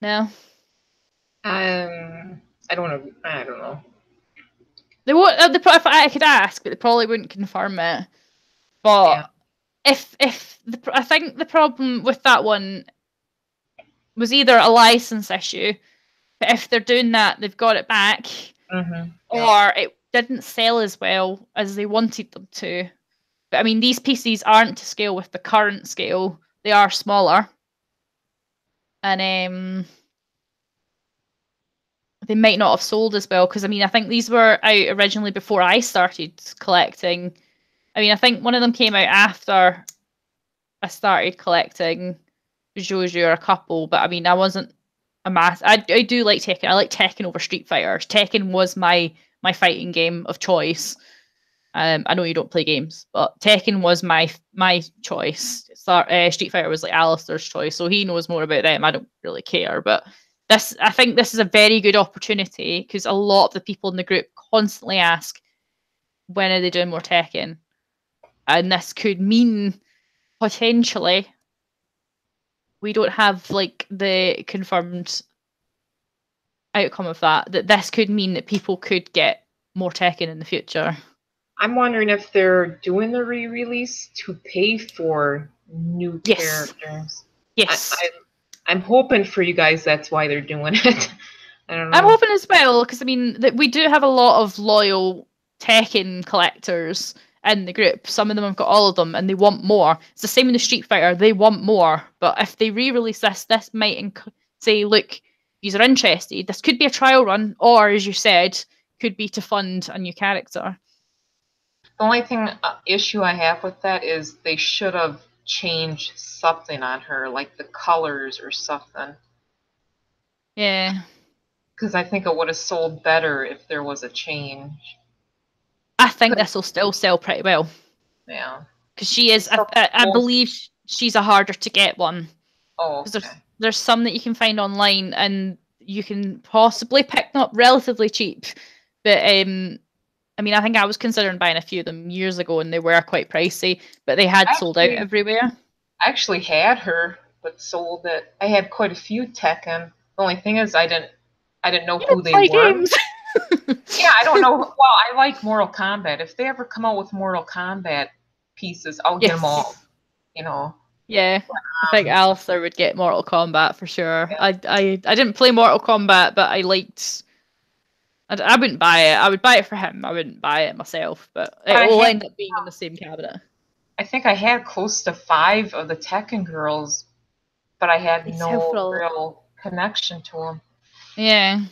S1: No,
S2: I don't know. I don't know.
S1: they won't. If I could ask, but they probably wouldn't confirm it.
S2: Yeah.
S1: But I think the problem with that one was either a license issue, but if they're doing that, they've got it back,
S2: Mm-hmm. Yeah.
S1: or it didn't sell as well as they wanted them to. But I mean, these PCs aren't to scale with the current scale; they are smaller, and they might not have sold as well, because I mean, I think these were out originally before I started collecting. I mean, I think one of them came out after I started collecting Jojo, or a couple, but I mean, I wasn't a mass. I do like Tekken. I like Tekken over Street Fighter. Tekken was my fighting game of choice. I know you don't play games, but Tekken was my choice. Street Fighter was like Alistair's choice, so he knows more about them. I don't really care, but I think this is a very good opportunity, because a lot of the people in the group constantly ask, when are they doing more Tekken? And this could mean potentially we don't have like the confirmed outcome of that. That this could mean that people could get more Tekken in the future.
S2: I'm wondering if they're doing the re-release to pay for new
S1: Yes.
S2: characters.
S1: Yes.
S2: I'm hoping for you guys that's why they're doing it. I don't
S1: I'm
S2: know.
S1: hoping as well, because I mean that we do have a lot of loyal Tekken collectors in the group. Some of them have got all of them, and they want more. It's the same in the Street Fighter; they want more. But if they re-release this might say, "Look, if you're interested, this could be a trial run, or as you said, could be to fund a new character."
S2: The only issue I have with that is they should have changed something on her, like the colors or something.
S1: Yeah.
S2: Because I think it would have sold better if there was a change.
S1: I think this will still sell pretty well.
S2: Yeah.
S1: Because she is, I believe she's a harder to get one.
S2: Oh,
S1: Because
S2: okay.
S1: there's some that you can find online and you can possibly pick them up relatively cheap. But I mean, I think I was considering buying a few of them years ago and they were quite pricey, but they had sold out everywhere.
S2: I actually had her, but sold it. I had quite a few Tekken. The only thing is I didn't know who they were.
S1: Games.
S2: Yeah, I don't know. Well, I like Mortal Kombat. If they ever come out with Mortal Kombat pieces, I'll get them all. You know.
S1: Yeah, I think Alistair would get Mortal Kombat for sure. Yeah. I didn't play Mortal Kombat, but I liked. I wouldn't buy it. I would buy it for him. I wouldn't buy it myself, but it will end up being in the same cabinet.
S2: I think I had close to 5 of the Tekken girls, but I had no real connection to them.
S1: Yeah.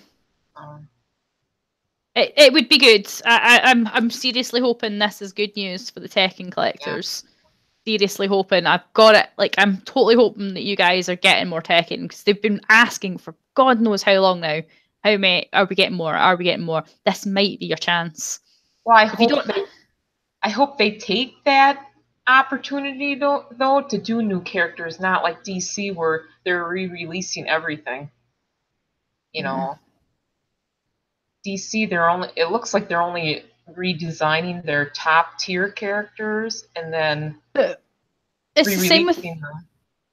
S1: It would be good. I'm seriously hoping this is good news for the Tekken collectors. Yeah. Seriously hoping. I've got it. Like, I'm totally hoping that you guys are getting more Tekken because they've been asking for God knows how long now. How many are we getting more? Are we getting more? This might be your chance.
S2: Well, I hope they take that opportunity though to do new characters, not like DC where they're re-releasing everything. You know. DC, it looks like they're only redesigning their top tier characters and then
S1: it's the same with them.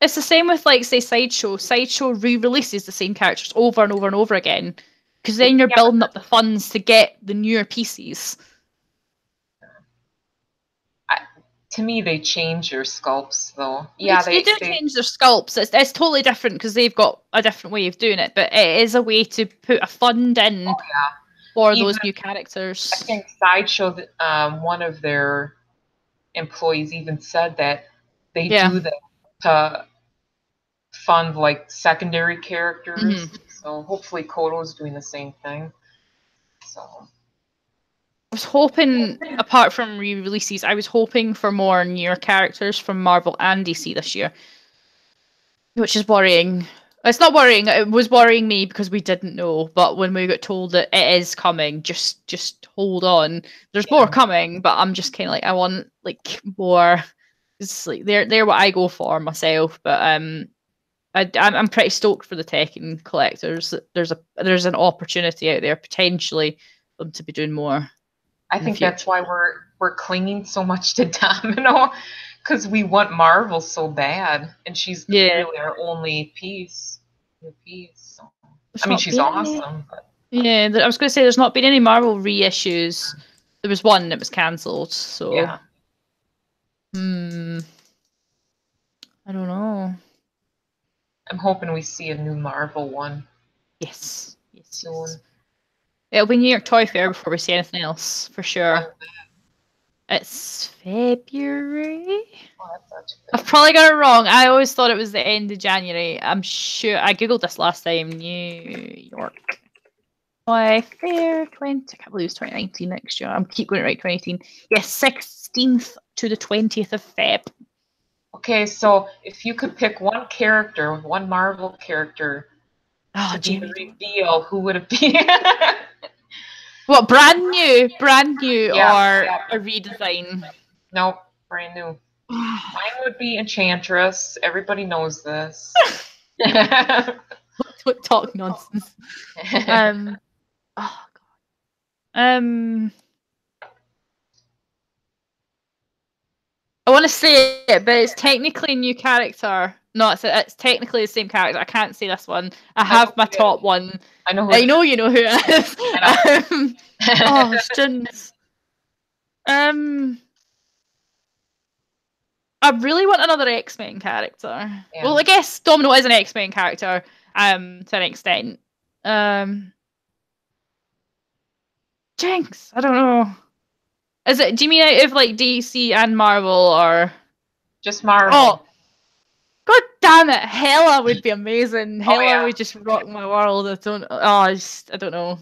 S1: It's the same with, like, say, Sideshow. Sideshow re-releases the same characters over and over and over again because then you're building up the funds to get the newer pieces.
S2: To me, they change their sculpts, though.
S1: Yeah, they do change their sculpts. It's totally different because they've got a different way of doing it, but it is a way to put a fund in for those new characters.
S2: I think Sideshow, one of their employees even said that they do that to fund, like, secondary characters. So hopefully Koto's doing the same thing. So
S1: I was hoping, apart from re-releases, I was hoping for more newer characters from Marvel and DC this year, which is worrying. It's not worrying. It was worrying me because we didn't know. But when we got told that it is coming, just hold on. There's more coming, but I'm just kind of like, I want, like, more. It's like they're what I go for myself. But I'm pretty stoked for the Tekken collectors. There's an opportunity out there potentially for them to be doing more.
S2: I think that's why we're clinging so much to Domino, because we want Marvel so bad, and she's really our only piece. So. I mean, she's awesome. But.
S1: Yeah, I was going to say there's not been any Marvel reissues. There was one that was cancelled. So
S2: yeah.
S1: I don't know.
S2: I'm hoping we see a new Marvel one.
S1: Yes.
S2: Soon.
S1: It'll be New York Toy Fair before we see anything else, for sure. It's February? I've probably got it wrong. I always thought it was the end of January. I'm sure. I googled this last time. New York Toy Fair 20. I can't believe it's 2019 next year. I'm keep going right, 2018. Yes, 16th to the 20th of Feb.
S2: Okay, so if you could pick one character, one Marvel character, to be the reveal, who would it be?
S1: What, brand new, or a redesign?
S2: Nope, brand new. Mine would be Enchantress. Everybody knows this.
S1: Talk nonsense. Oh god. I want to say it, but it's technically a new character. No, it's technically the same character. I can't say this one. I have my top one.
S2: I know
S1: you know who it is. Oh, students. I really want another X-Men character. Yeah. Well, I guess Domino is an X-Men character, to an extent. Jinx, I don't know. Do you mean out of, like, DC and Marvel, or
S2: just Marvel?
S1: Oh, god damn it! Hela would be amazing. Hela would just rock my world. I don't know.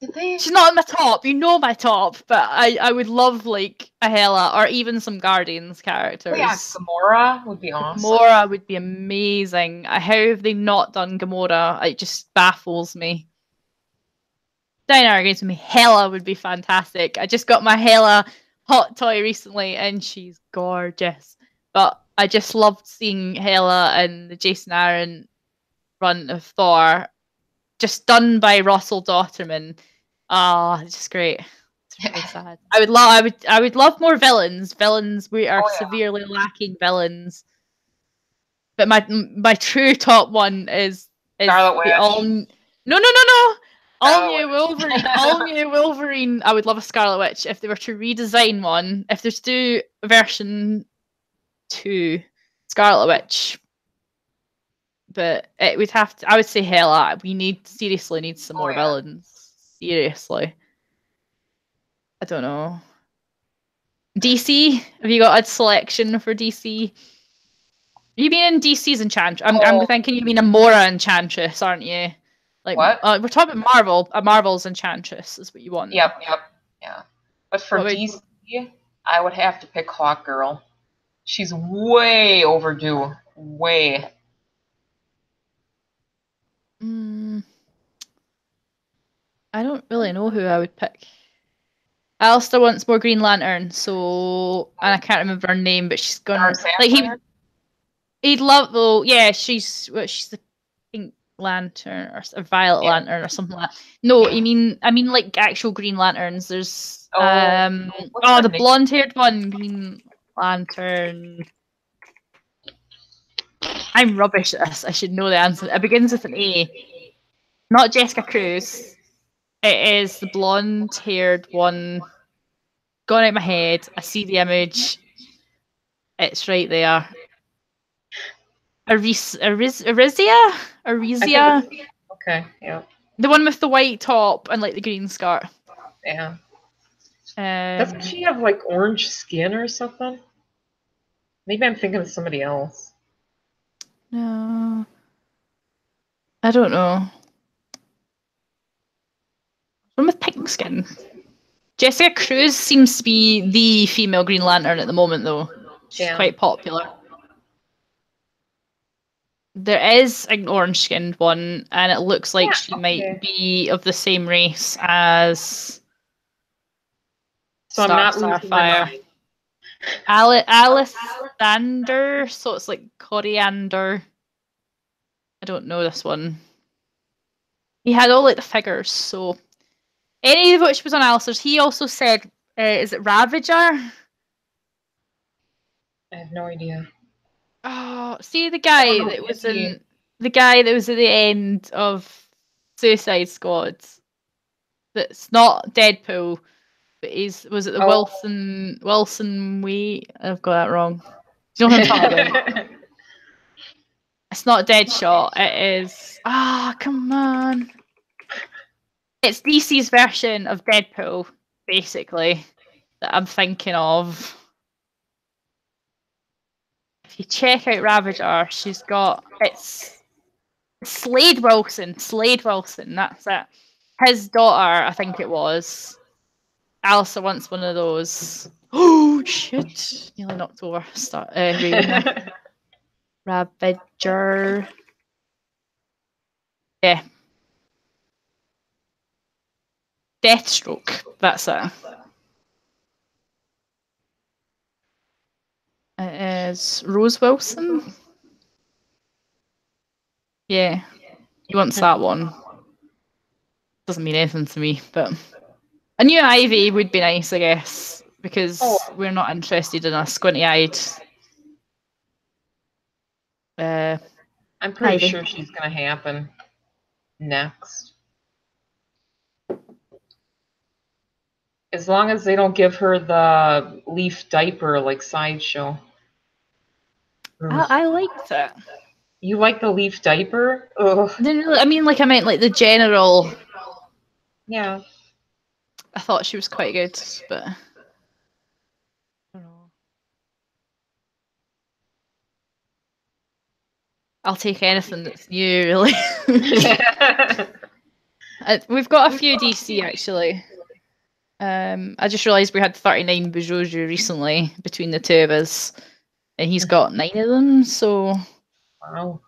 S1: She's not in my top. You know my top, but I would love, like, a Hela or even some Guardians characters.
S2: Yeah, Gamora would be awesome.
S1: Gamora would be amazing. How have they not done Gamora? It just baffles me. Diana agrees with me. Hela would be fantastic. I just got my Hela hot toy recently, and she's gorgeous. But I just loved seeing Hela and the Jason Aaron run of Thor, just done by Russell Dotterman. Ah, it's just great. It's really sad. I would love more villains. Villains, we are severely lacking villains. But my true top one is
S2: Scarlet
S1: the all
S2: Witch.
S1: no. All
S2: Scarlet
S1: new
S2: Witch.
S1: Wolverine. All new Wolverine. I would love a Scarlet Witch if they were to redesign one. If there's to do version 2 Scarlet Witch. But it would have to. I would say Hela. We seriously need some more villains. Seriously. I don't know. DC? Have you got a selection for DC? You mean in DC's Enchantress? I'm thinking you mean a Mora Enchantress, aren't you? Like
S2: what?
S1: We're talking Marvel. A Marvel's Enchantress is what you want.
S2: Yep. Yeah. But for DC, I would have to pick Hawkgirl. She's way overdue. Way.
S1: I don't really know who I would pick. Alistair wants more Green Lantern, and I can't remember her name, but she's gonna he'd love she's the Pink Lantern or a Violet Lantern or something like that. No, I mean like actual Green Lanterns. There's the blonde haired one, Green Lantern. I'm rubbish at this. I should know the answer. It begins with an A. Not Jessica Cruz. It is the blonde-haired one. Gone out of my head. I see the image. It's right there. Arisia?
S2: Okay, yeah.
S1: The one with the white top and like the green skirt.
S2: Yeah. Doesn't she have like orange skin or something? Maybe I'm thinking of somebody else.
S1: No. I don't know. One with pink skin. Jessica Cruz seems to be the female Green Lantern at the moment, though. She's quite popular. There is an orange-skinned one, and it looks like she might be of the same race as Starfire. Alice Sander, so it's like coriander. I don't know this one. He had all like the figures, so any of which was on Alistair's. He also said, "Is it Ravager?"
S2: I have no idea.
S1: Oh, see the guy that was at the end of Suicide Squad. That's not Deadpool, but was it the Wilson Wee? I've got that wrong. Do you know what I'm talking about? It's not Deadshot. It is. Come on. It's DC's version of Deadpool, basically, that I'm thinking of. If you check out Ravager, it's Slade Wilson. That's it. His daughter, I think it was. Alistair wants one of those. Oh shit! Nearly knocked over. Ravager. Yeah. Deathstroke. That's it. It is Rose Wilson. Yeah. He wants that one. Doesn't mean anything to me, but a new Ivy would be nice, I guess, because we're not interested in a squinty-eyed.
S2: I'm pretty sure she's gonna happen next. As long as they don't give her the leaf diaper like Sideshow.
S1: I liked it.
S2: You like the leaf diaper? Ugh.
S1: I meant like the general.
S2: Yeah.
S1: I thought she was quite good, but I don't know. I'll take anything that's new, really. We've got a few DC actually. I just realised we had 39 Bishoujo recently between the two of us, and he's got 9 of them. So,
S2: wow.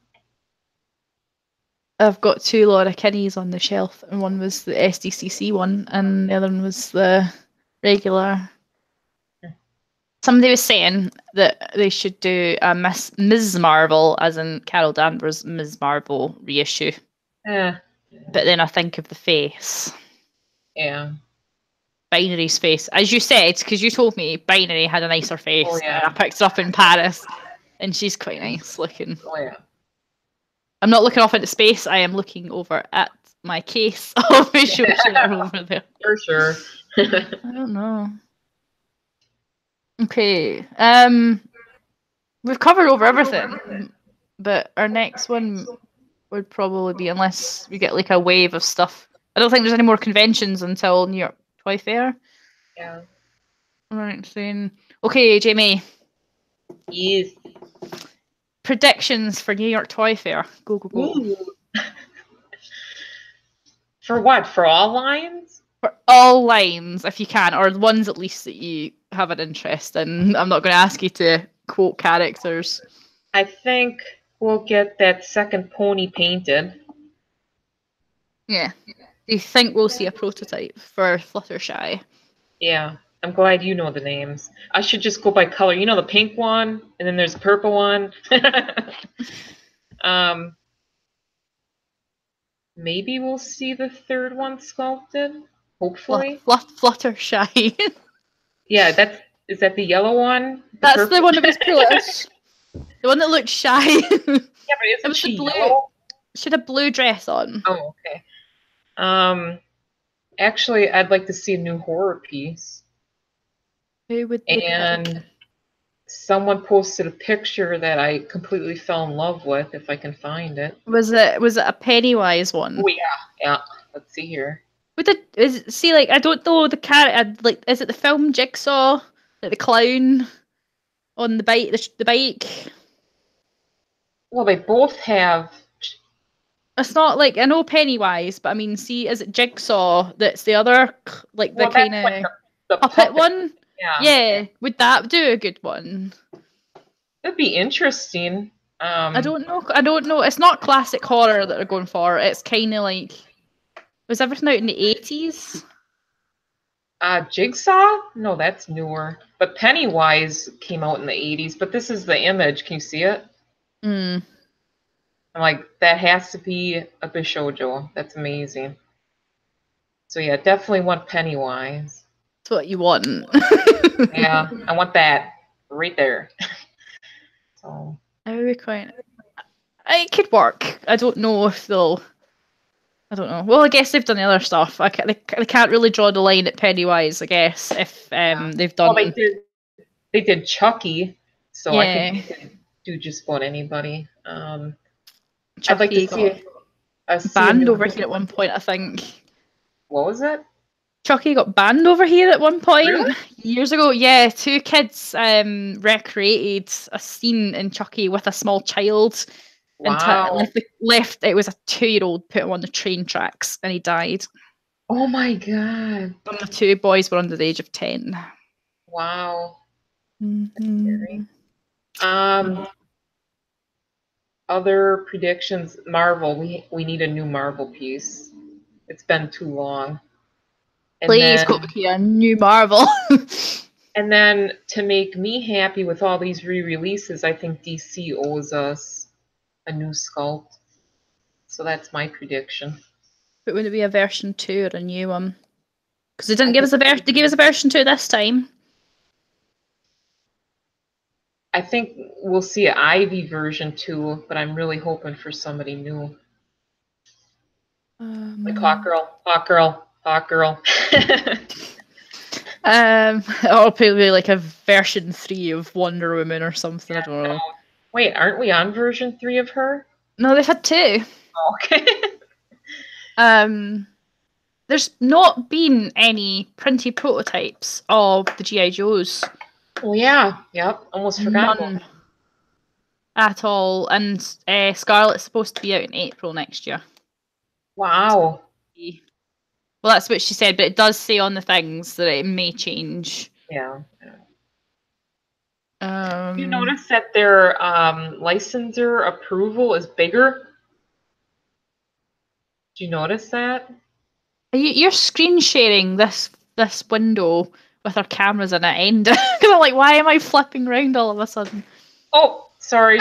S1: I've got 2 Laura Kinneys on the shelf, and one was the SDCC one, and the other one was the regular. Somebody was saying that they should do a Ms. Marvel, as in Carol Danvers' Ms. Marvel reissue.
S2: Yeah.
S1: But then I think of the face.
S2: Yeah.
S1: Binary's face. As you said, because you told me Binary had a nicer face.
S2: Oh, yeah.
S1: And I picked her up in Paris, and she's quite nice looking.
S2: Oh, yeah.
S1: I'm not looking off into space. I am looking over at my case of Bishoujo over there.
S2: For sure.
S1: I don't know. Okay. We've covered over everything, but our next one would probably be, unless we get like a wave of stuff. I don't think there's any more conventions until New York Toy Fair.
S2: Yeah.
S1: Right, soon. Okay, Jamie.
S2: Yes.
S1: Predictions for New York Toy Fair. Go, go, go.
S2: Ooh. For what? For all lines?
S1: For all lines, if you can, or the ones at least that you have an interest in. I'm not going to ask you to quote characters.
S2: I think we'll get that second pony painted.
S1: Yeah. Do you think we'll see a prototype for Fluttershy?
S2: Yeah. I'm glad you know the names. I should just go by color. You know the pink one, and then there's the purple one. Maybe we'll see the third one sculpted. Hopefully.
S1: Fluttershy.
S2: Yeah, is that the yellow one?
S1: That's
S2: purple?
S1: the one that was clueless. The one that looked shy.
S2: Yeah, but isn't she yellow?
S1: She had a blue dress on.
S2: Oh, okay. Actually, I'd like to see a new horror piece.
S1: Who would they
S2: And
S1: pick?
S2: someone posted a picture that I completely fell in love with, if I can find it.
S1: Was it a Pennywise one?
S2: Oh yeah. Let's see here.
S1: I don't know the character. Like, is it the film Jigsaw? Like the clown on the bike, the bike.
S2: Well, they both have.
S1: It's not like, I know Pennywise, but I mean, see, is it Jigsaw that's the other, like the kind of
S2: like the
S1: puppet one?
S2: Yeah.
S1: Would that do a good one?
S2: It'd be interesting.
S1: I don't know. It's not classic horror that they're going for. It's kind of like, was everything out in the 80s?
S2: Jigsaw? No, that's newer. But Pennywise came out in the 80s. But this is the image. Can you see it?
S1: Mm.
S2: I'm like, that has to be a Bishoujo. That's amazing. So yeah, definitely want Pennywise.
S1: That's what you want.
S2: Yeah, I want that right there. So
S1: It could work. I don't know if they'll. I don't know. Well, I guess they've done the other stuff. They can't really draw the line at Pennywise, I guess, if they've done.
S2: Well, they did Chucky, so
S1: yeah.
S2: I think they could do just about anybody.
S1: Chucky
S2: I'd like to see
S1: banned over here at one point, I think.
S2: What was it?
S1: Chucky got banned over here at one point.
S2: Really?
S1: Years ago. Yeah, 2 kids recreated a scene in Chucky with a small child.
S2: Wow.
S1: And left. It was a 2-year-old put him on the train tracks, and he died.
S2: Oh my god.
S1: And the 2 boys were under the age of 10.
S2: Wow.
S1: Mm-hmm.
S2: That's scary. Other predictions. Marvel. We need a new Marvel piece. It's been too long.
S1: Please, Kotobukiya, new Marvel.
S2: And then to make me happy with all these re-releases, I think DC owes us a new sculpt. So that's my prediction.
S1: But would it be a version 2 or a new one? Because they didn't give us they gave us a version 2 this time.
S2: I think we'll see an Ivy version 2, but I'm really hoping for somebody new. Like Hawkgirl.
S1: Or probably like a version 3 of Wonder Woman or something. I don't know.
S2: Wait, aren't we on version 3 of her?
S1: No, they've had 2.
S2: Oh, okay.
S1: There's not been any printed prototypes of the G.I. Joes.
S2: Oh yeah, yep. Almost forgot.
S1: None at all. And Scarlet's supposed to be out in April next year.
S2: Wow.
S1: Well, that's what she said, but it does say on the things that it may change.
S2: Yeah. You notice that their licensor approval is bigger? Did you notice that?
S1: You're screen sharing this window with our cameras in it, and because I'm like, why am I flipping around all of a sudden?
S2: Oh, sorry.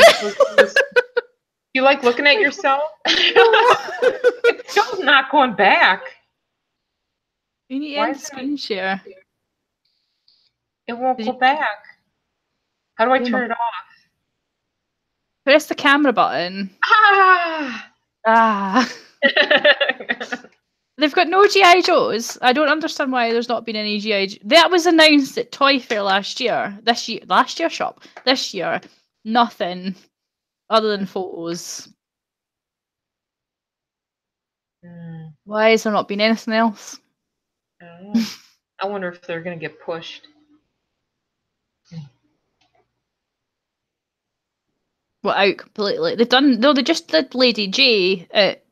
S2: You like looking at yourself? It's still not going back.
S1: You need to
S2: Why
S1: end
S2: is
S1: the screen share.
S2: it won't
S1: Did
S2: go
S1: you
S2: back? How do I
S1: do
S2: turn it off?
S1: press the camera button?
S2: Ah!
S1: Ah. They've got no GI Joes. I don't understand why there's not been any GI Joe. That was announced at Toy Fair last year. Last year shop. This year, nothing other than photos. Why has there not been anything else?
S2: I don't know. I wonder if they're gonna get pushed.
S1: Well, out completely. They've done no. They just did Lady J at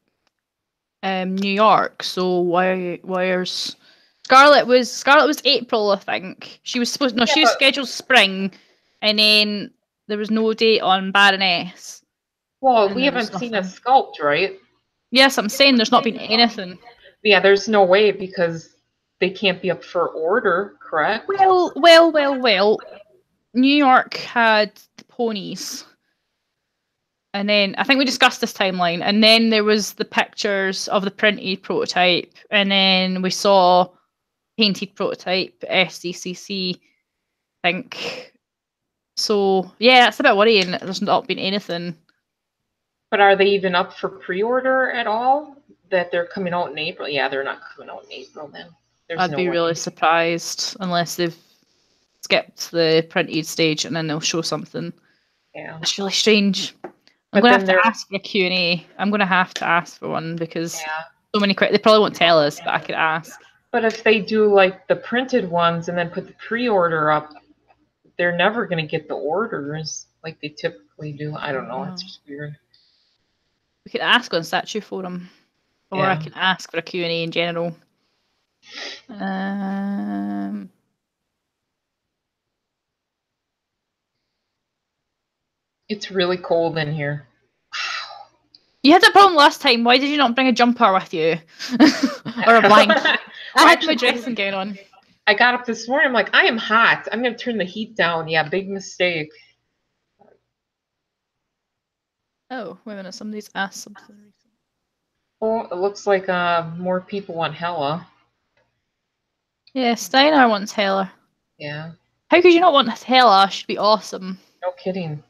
S1: New York. So where's Scarlet was April, I think. She was supposed no,
S2: Yeah,
S1: she was
S2: but
S1: scheduled spring, and then there was no date on Baroness,
S2: well,
S1: and
S2: we
S1: there was
S2: haven't seen a
S1: nothing.
S2: sculpt, right?
S1: Yes, I'm saying there's not been anything.
S2: Yeah, there's no way because they can't be up for order, correct?
S1: Well. New York had the ponies, and then I think we discussed this timeline, and then there was the pictures of the printed prototype, and then we saw painted prototype SDCC. I think so. Yeah, it's a bit worrying that there's not been anything.
S2: But are they even up for pre-order at all? That they're coming out in April? Yeah, they're not coming out in April then. There's
S1: I'd
S2: no
S1: be really
S2: way.
S1: surprised unless they've skipped the printed stage and then they'll show something.
S2: Yeah.
S1: That's really strange. I'm
S2: But
S1: gonna
S2: then
S1: have to
S2: they're
S1: ask for a Q&A. I'm gonna have to ask for one because
S2: yeah.
S1: so many questions. They probably won't tell us, but I could ask.
S2: But if they do like the printed ones and then put the pre-order up, they're never gonna get the orders like they typically do. I don't know. It's
S1: Oh.
S2: just weird.
S1: We could ask on Statue Forum, or I
S2: Yeah.
S1: can ask for a Q&A in general. Um,
S2: It's really cold in here.
S1: you had that problem last time. Why did you not bring a jumper with you, or a blanket? I
S2: Well,
S1: had my
S2: actually,
S1: dressing gown on.
S2: I got up this morning. I'm like, I am hot. I'm gonna turn the heat down. Yeah, big mistake.
S1: Oh, wait a minute. Somebody's asked something.
S2: Oh, it looks like more people want Hella.
S1: Yeah, Steiner wants Hela.
S2: Yeah,
S1: How could you not want Hela? She'd be awesome.
S2: no kidding.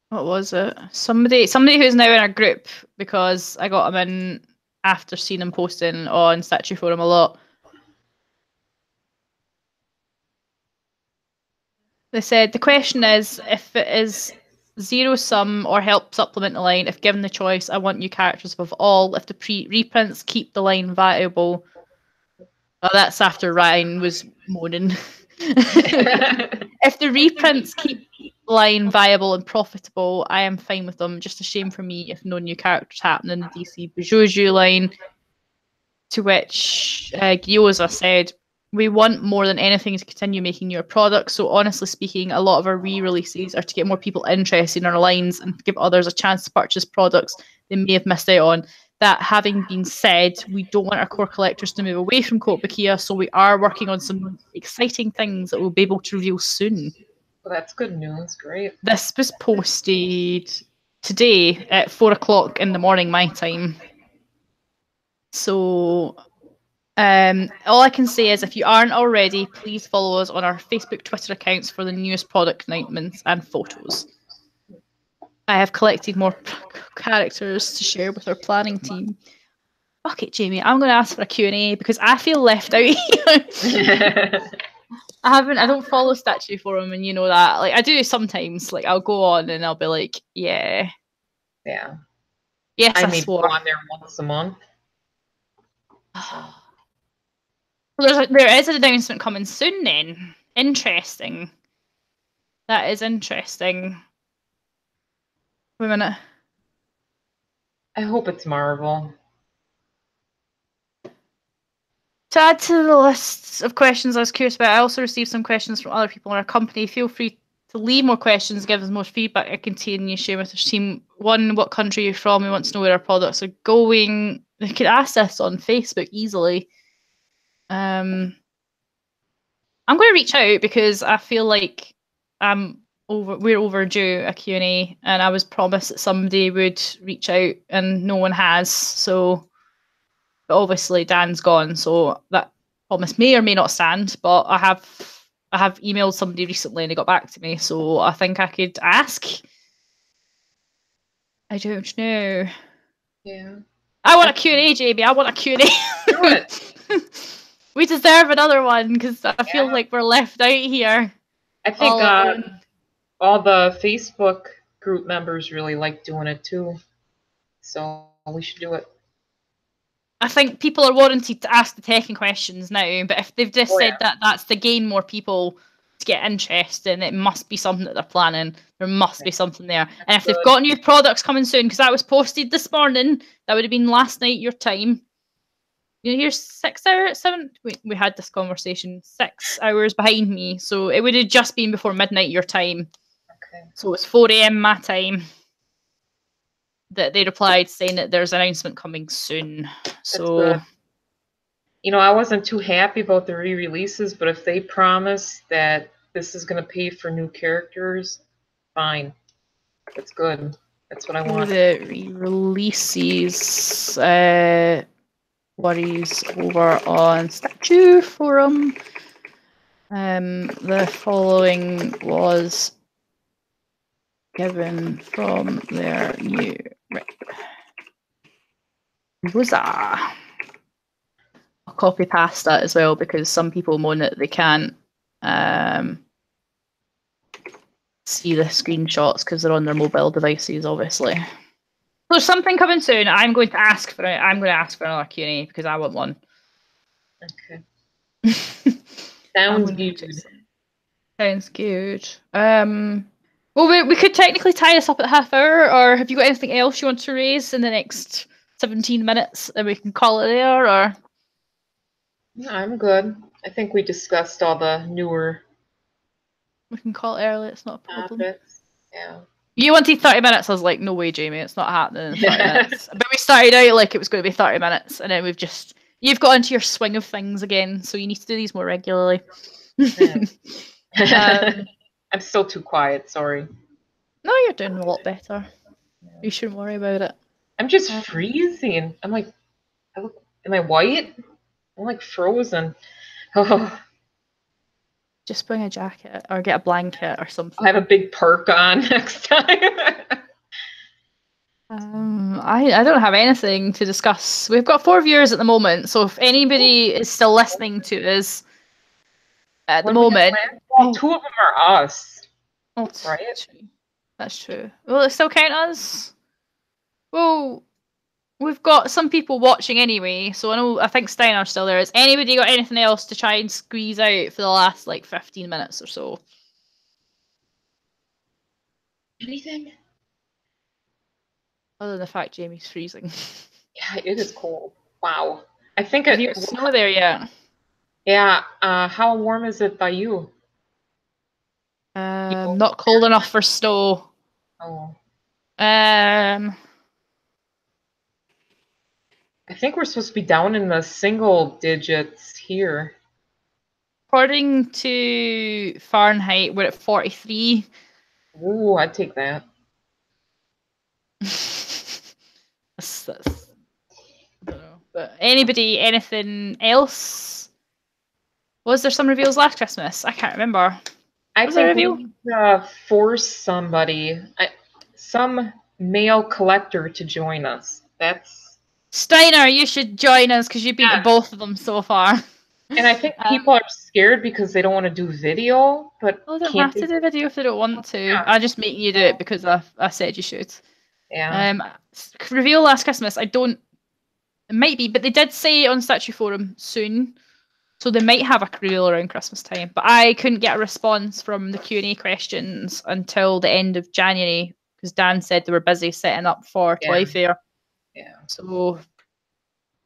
S1: What was it? Somebody who's now in our group because I got him in after seeing him posting on Statue Forum a lot. They said the question is if it is zero sum or help supplement the line. If given the choice, I want new characters above all. If the reprints keep the line viable. Oh, that's after Ryan was moaning. If the reprints keep line viable and profitable, I am fine with them. Just a shame for me if no new characters happen in the DC Bishoujo line. To which Gyoza said, we want more than anything to continue making newer products. So honestly speaking, a lot of our re-releases are to get more people interested in our lines and give others a chance to purchase products they may have missed out on. That having been said, we don't want our core collectors to move away from Kotobukiya, so we are working on some exciting things that we'll be able to reveal soon.
S2: Well, that's good news. Great.
S1: This was posted today at 4 o'clock in the morning, my time. So all I can say is if you aren't already, please follow us on our Facebook, Twitter accounts for the newest product announcements and photos. I have collected more characters to share with our planning team. Fuck it, Jamie. I'm going to ask for a Q&A because I feel left out here. I don't follow Statue Forum, and you know that. Like I do sometimes. Like I'll go on and I'll be like, yeah.
S2: Yeah.
S1: Yes,
S2: I
S1: I
S2: maybe
S1: swore.
S2: go on there once a month.
S1: There is an announcement coming soon then. Interesting. That is interesting. Wait a minute.
S2: I hope it's Marvel.
S1: To add to the list of questions I was curious about, I also received some questions from other people in our company. Feel free to leave more questions, give us more feedback, and continue sharing with our team. One, what country you're from. We want to know where our products are going. They could ask us on Facebook easily. I'm going to reach out because I feel like we're overdue a Q&A, and I was promised that somebody would reach out and no one has. So, but obviously Dan's gone, so that promise may or may not stand. But I have emailed somebody recently and they got back to me, so I think I could ask. I don't know.
S2: Yeah.
S1: I want a Q&A, Jamie. I want a Q&A.
S2: Do it.
S1: We deserve another one because I feel like we're left out here.
S2: I think all the Facebook group members really like doing it too. So we should do it.
S1: I think people are warranted to ask the techie questions now, but if they've just said that that's to gain more people to get interest, then it must be something that they're planning. There must be something there. And if they've got new products coming soon, because that was posted this morning, that would have been last night your time. You know, here's 6 hours, 7. We had this conversation 6 hours behind me, so it would have just been before midnight your time.
S2: Okay.
S1: So it's 4 a.m. my time that they replied saying that there's an announcement coming soon. So,
S2: you know, I wasn't too happy about the re-releases, but if they promise that this is going to pay for new characters, fine. That's good. That's what I want.
S1: The re-releases worries over on Statue Forum. The following was given from their new I'll copy past that as well because some people moan that they can't see the screenshots because they're on their mobile devices, obviously. So there's something coming soon. I'm going to ask for it. I'm going to ask for another Q&A because I want one.
S2: Okay. Sounds good.
S1: Sounds good. Well, we could technically tie this up at half hour, or have you got anything else you want to raise in the next 17 minutes and we can call it there, or?
S2: No, I'm good. I think we discussed all the newer
S1: We can call it early, it's not a problem.
S2: topics. Yeah.
S1: You wanted 30 minutes, I was like, no way, Jamie, it's not happening in 30 minutes. But we started out like it was going to be 30 minutes, and then you've got into your swing of things again, so you need to do these more regularly.
S2: I'm still too quiet, sorry.
S1: No, you're doing a lot better. You shouldn't worry about it.
S2: I'm just freezing. I'm like, am I white? I'm like frozen. Oh.
S1: Just bring a jacket or get a blanket or something.
S2: I'll have a big perk on next time.
S1: I don't have anything to discuss. We've got 4 viewers at the moment, so if anybody is still listening to us at the moment,
S2: well, 2 of them are us.
S1: Oh,
S2: right?
S1: That's true. Will it still count us? Well, we've got some people watching anyway, so I think Steiner's still there. Has anybody got anything else to try and squeeze out for the last like 15 minutes or so?
S2: Anything?
S1: Other than the fact Jamie's freezing.
S2: Yeah, it is cold. Wow. I think
S1: Have you got snow there yet?
S2: Yeah. How warm is it by you?
S1: Not cold enough for snow.
S2: Oh.
S1: I
S2: think we're supposed to be down in the single digits here.
S1: According to Fahrenheit, we're at 43.
S2: Ooh, I'd take that.
S1: that's, I don't know. But anything else? Was there some reveals last Christmas? I can't remember.
S2: I think we need to force somebody, some male collector to join us. That's
S1: Steiner, you should join us because you've been to both of them so far.
S2: And I think people are scared because they don't want to do video, but
S1: they don't have to do video if they don't want to. Yeah. I just make you do it because I said you should.
S2: Yeah.
S1: Reveal last Christmas. It might be, but they did say on Statue Forum soon. So they might have a reveal around Christmas time, but I couldn't get a response from the Q&A questions until the end of January because Dan said they were busy setting up for Toy Fair.
S2: Yeah.
S1: So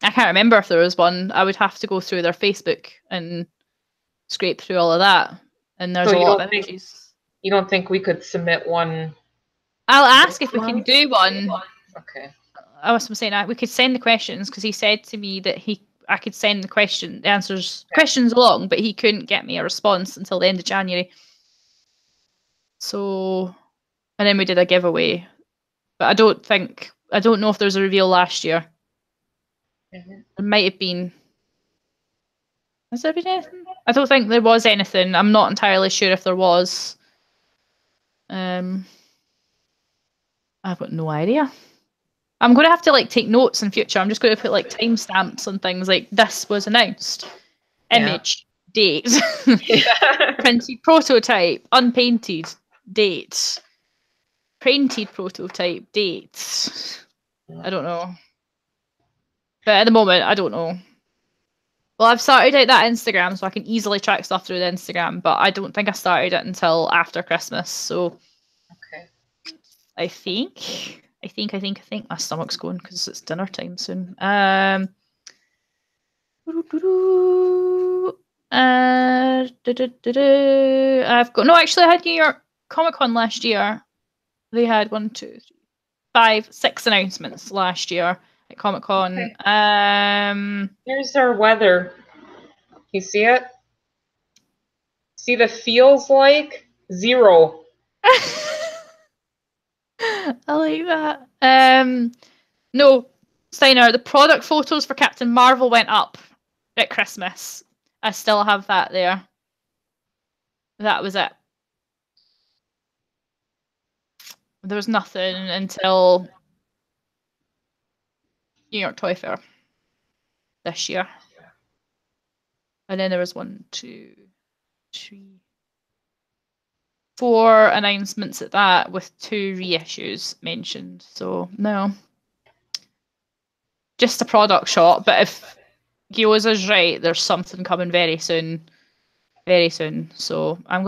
S1: I can't remember if there was one. I would have to go through their Facebook and scrape through all of that. And there's a lot of images.
S2: You don't think we could submit one?
S1: I'll ask if we can do one.
S2: Okay.
S1: I was saying we could send the questions because he said to me that I could send the answers, questions along, but he couldn't get me a response until the end of January. So, and then we did a giveaway, but I don't know if there's a reveal last year. There might have been. Has there been anything? I don't think there was anything. I'm not entirely sure if there was. I've got no idea. I'm going to have to like take notes in future. I'm just going to put like timestamps on things like this was announced, image, date, printed prototype, unpainted, date, painted prototype, date. I don't know. But at the moment, I don't know. Well, I've started out that Instagram, so I can easily track stuff through the Instagram, but I don't think I started it until after Christmas, so
S2: okay.
S1: I think my stomach's going because it's dinner time soon. I've got no. Actually, I had New York Comic Con last year. They had 1, 2, 3, 5, 6 announcements last year at Comic Con. Okay.
S2: Here's our weather. You see it? See the feels like 0.
S1: I like that. No, Steiner, the product photos for Captain Marvel went up at Christmas. I still have that there. That was it. There was nothing until New York Toy Fair this year. And then there was 1, 2, 3, 4 announcements at that with 2 reissues mentioned. So no. Just a product shot, but if Gyoza's right, there's something coming very soon. Very soon. So I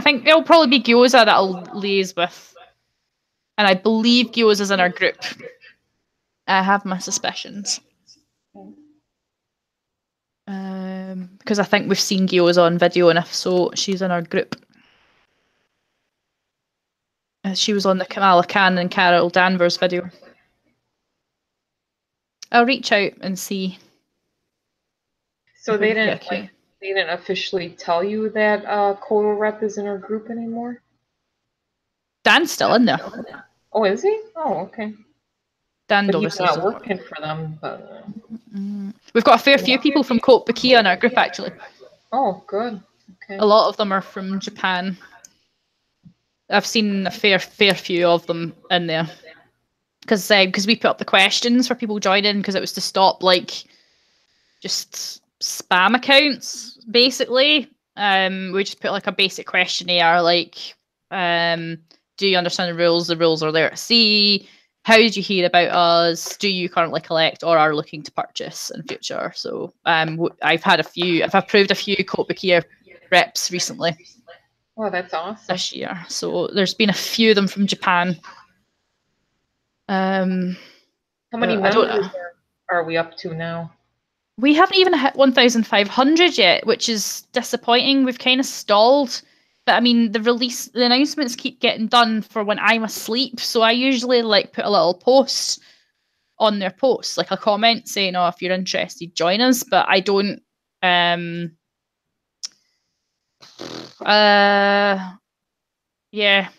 S1: think it'll probably be Gyoza that I'll liaise with. And I believe Gyoza's in our group. I have my suspicions. Because I think we've seen Gyoza on video, and if so, she's in our group. She was on the Kamala Khan and Carol Danvers video. I'll reach out and see.
S2: So they didn't officially tell you that Koto Rep is in our group anymore?
S1: Dan's still in there.
S2: Oh, is he? Oh, okay.
S1: Dan
S2: but he's not working for them. But
S1: we've got a fair few people from Kotobukiya in our group, actually.
S2: Oh, good. Okay.
S1: A lot of them are from Japan. I've seen a fair few of them in there. Because we put up the questions for people joining, because it was to stop like just spam accounts, basically. We just put like a basic questionnaire, like, do you understand the rules? The rules are there to see. How did you hear about us? Do you currently collect or are looking to purchase in future? So I've approved a few Kotobukiya reps recently.
S2: Oh, that's awesome.
S1: This year. So there's been a few of them from Japan.
S2: How many members are we up to now?
S1: We haven't even hit 1,500 yet, which is disappointing. We've kind of stalled. But I mean, the announcements keep getting done for when I'm asleep. So I usually like put a little post on their posts, like a comment saying, "Oh, if you're interested, join us." But I don't. Yeah.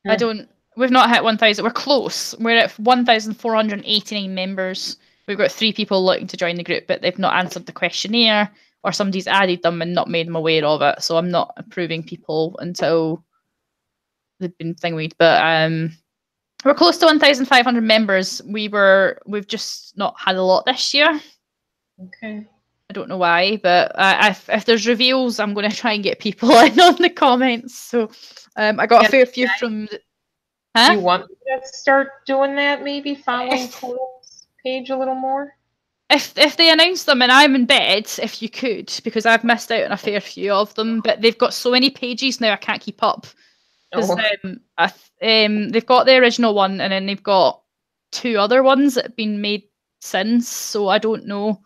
S1: I don't. We've not hit 1,000. We're close. We're at 1,489 members. We've got 3 people looking to join the group, but they've not answered the questionnaire, or somebody's added them and not made them aware of it. So I'm not approving people until they've been thingied. But we're close to 1,500 members. We've just not had a lot this year.
S2: Okay.
S1: I don't know why, but if there's reveals, I'm going to try and get people in on the comments. So I got a fair few from.
S2: Huh? Do you want me to start doing that? Maybe following Koto's page a little more.
S1: If they announce them and I'm in bed, if you could, because I've missed out on a fair few of them, but they've got so many pages now I can't keep up. Because they've got the original one and then they've got 2 other ones that have been made since, so I don't know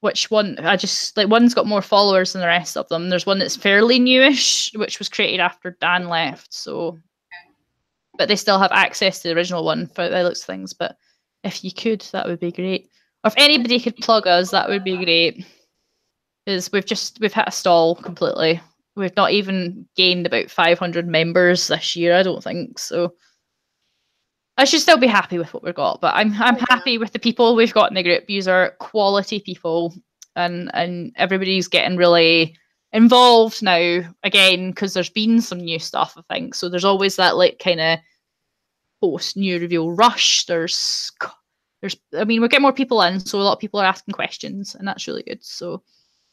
S1: which one. I just like one's got more followers than the rest of them. There's one that's fairly newish, which was created after Dan left. So, but they still have access to the original one for the looks of things. But if you could, that would be great. Or if anybody could plug us, that would be great. Because we've hit a stall completely. We've not even gained about 500 members this year, I don't think. So I should still be happy with what we've got, but I'm happy with the people we've got in the group. These are quality people, and everybody's getting really involved now again because there's been some new stuff, I think. So there's always that like kind of post new reveal rush. There's I mean, we're getting more people in, so a lot of people are asking questions, and that's really good. So,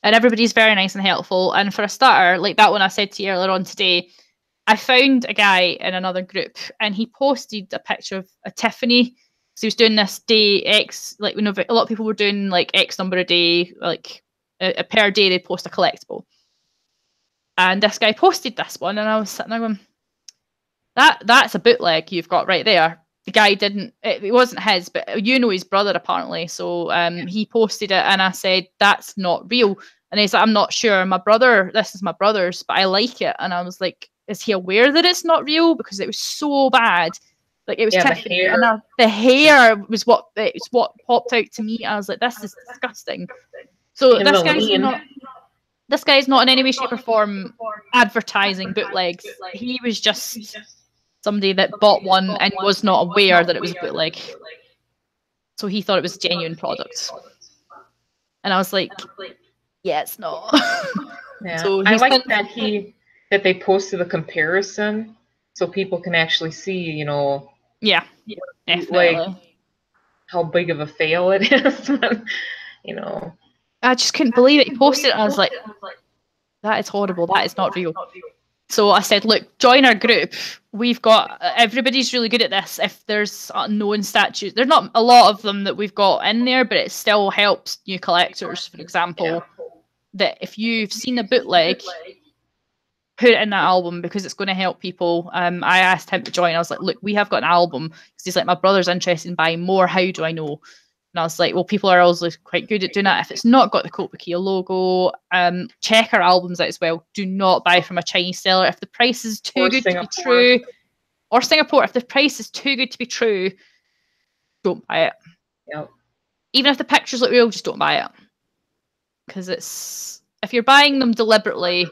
S1: and everybody's very nice and helpful. And for a starter, like that one I said to you earlier on today, I found a guy in another group, and he posted a picture of a Tiffany. So he was doing this day X, like a lot of people were doing like X number a day, like a per day they post a collectible. And this guy posted this one, and I was sitting there going, that's a bootleg you've got right there. The guy didn't, it wasn't his, but you know his brother apparently. So he posted it, and I said, that's not real. And he's like, I'm not sure. This is my brother's, but I like it. And I was like, is he aware that it's not real? Because it was so bad. Like it was Tiffany, and the hair was what popped out to me. I was like, this is disgusting. So this guy's not in any way, shape, or form advertising bootlegs. He was just somebody that bought one and was not aware that it was a bootleg. So he thought it was a genuine product. And I was like, yeah, it's not.
S2: Yeah. So I like that they posted a comparison so people can actually see, you know,
S1: definitely.
S2: Like how big of a fail it is. You know.
S1: I just couldn't believe it. He posted it, and I was like, that is horrible. That is not real. So I said, look, join our group. We've got, everybody's really good at this. If there's unknown statues, there's not a lot of them that we've got in there, but it still helps new collectors, for example, that if you've seen a bootleg, put it in that album because it's going to help people. I asked him to join. I was like, look, we have got an album. Because he's like, my brother's interested in buying more. How do I know? And I was like, well, people are always quite good at doing that. If it's not got the Kotobukiya logo, check our albums out as well. Do not buy from a Chinese seller. If the price is too good to be true, or Singapore, if the price is too good to be true, don't buy it.
S2: Yep.
S1: Even if the pictures look real, just don't buy it. Because if you're buying them deliberately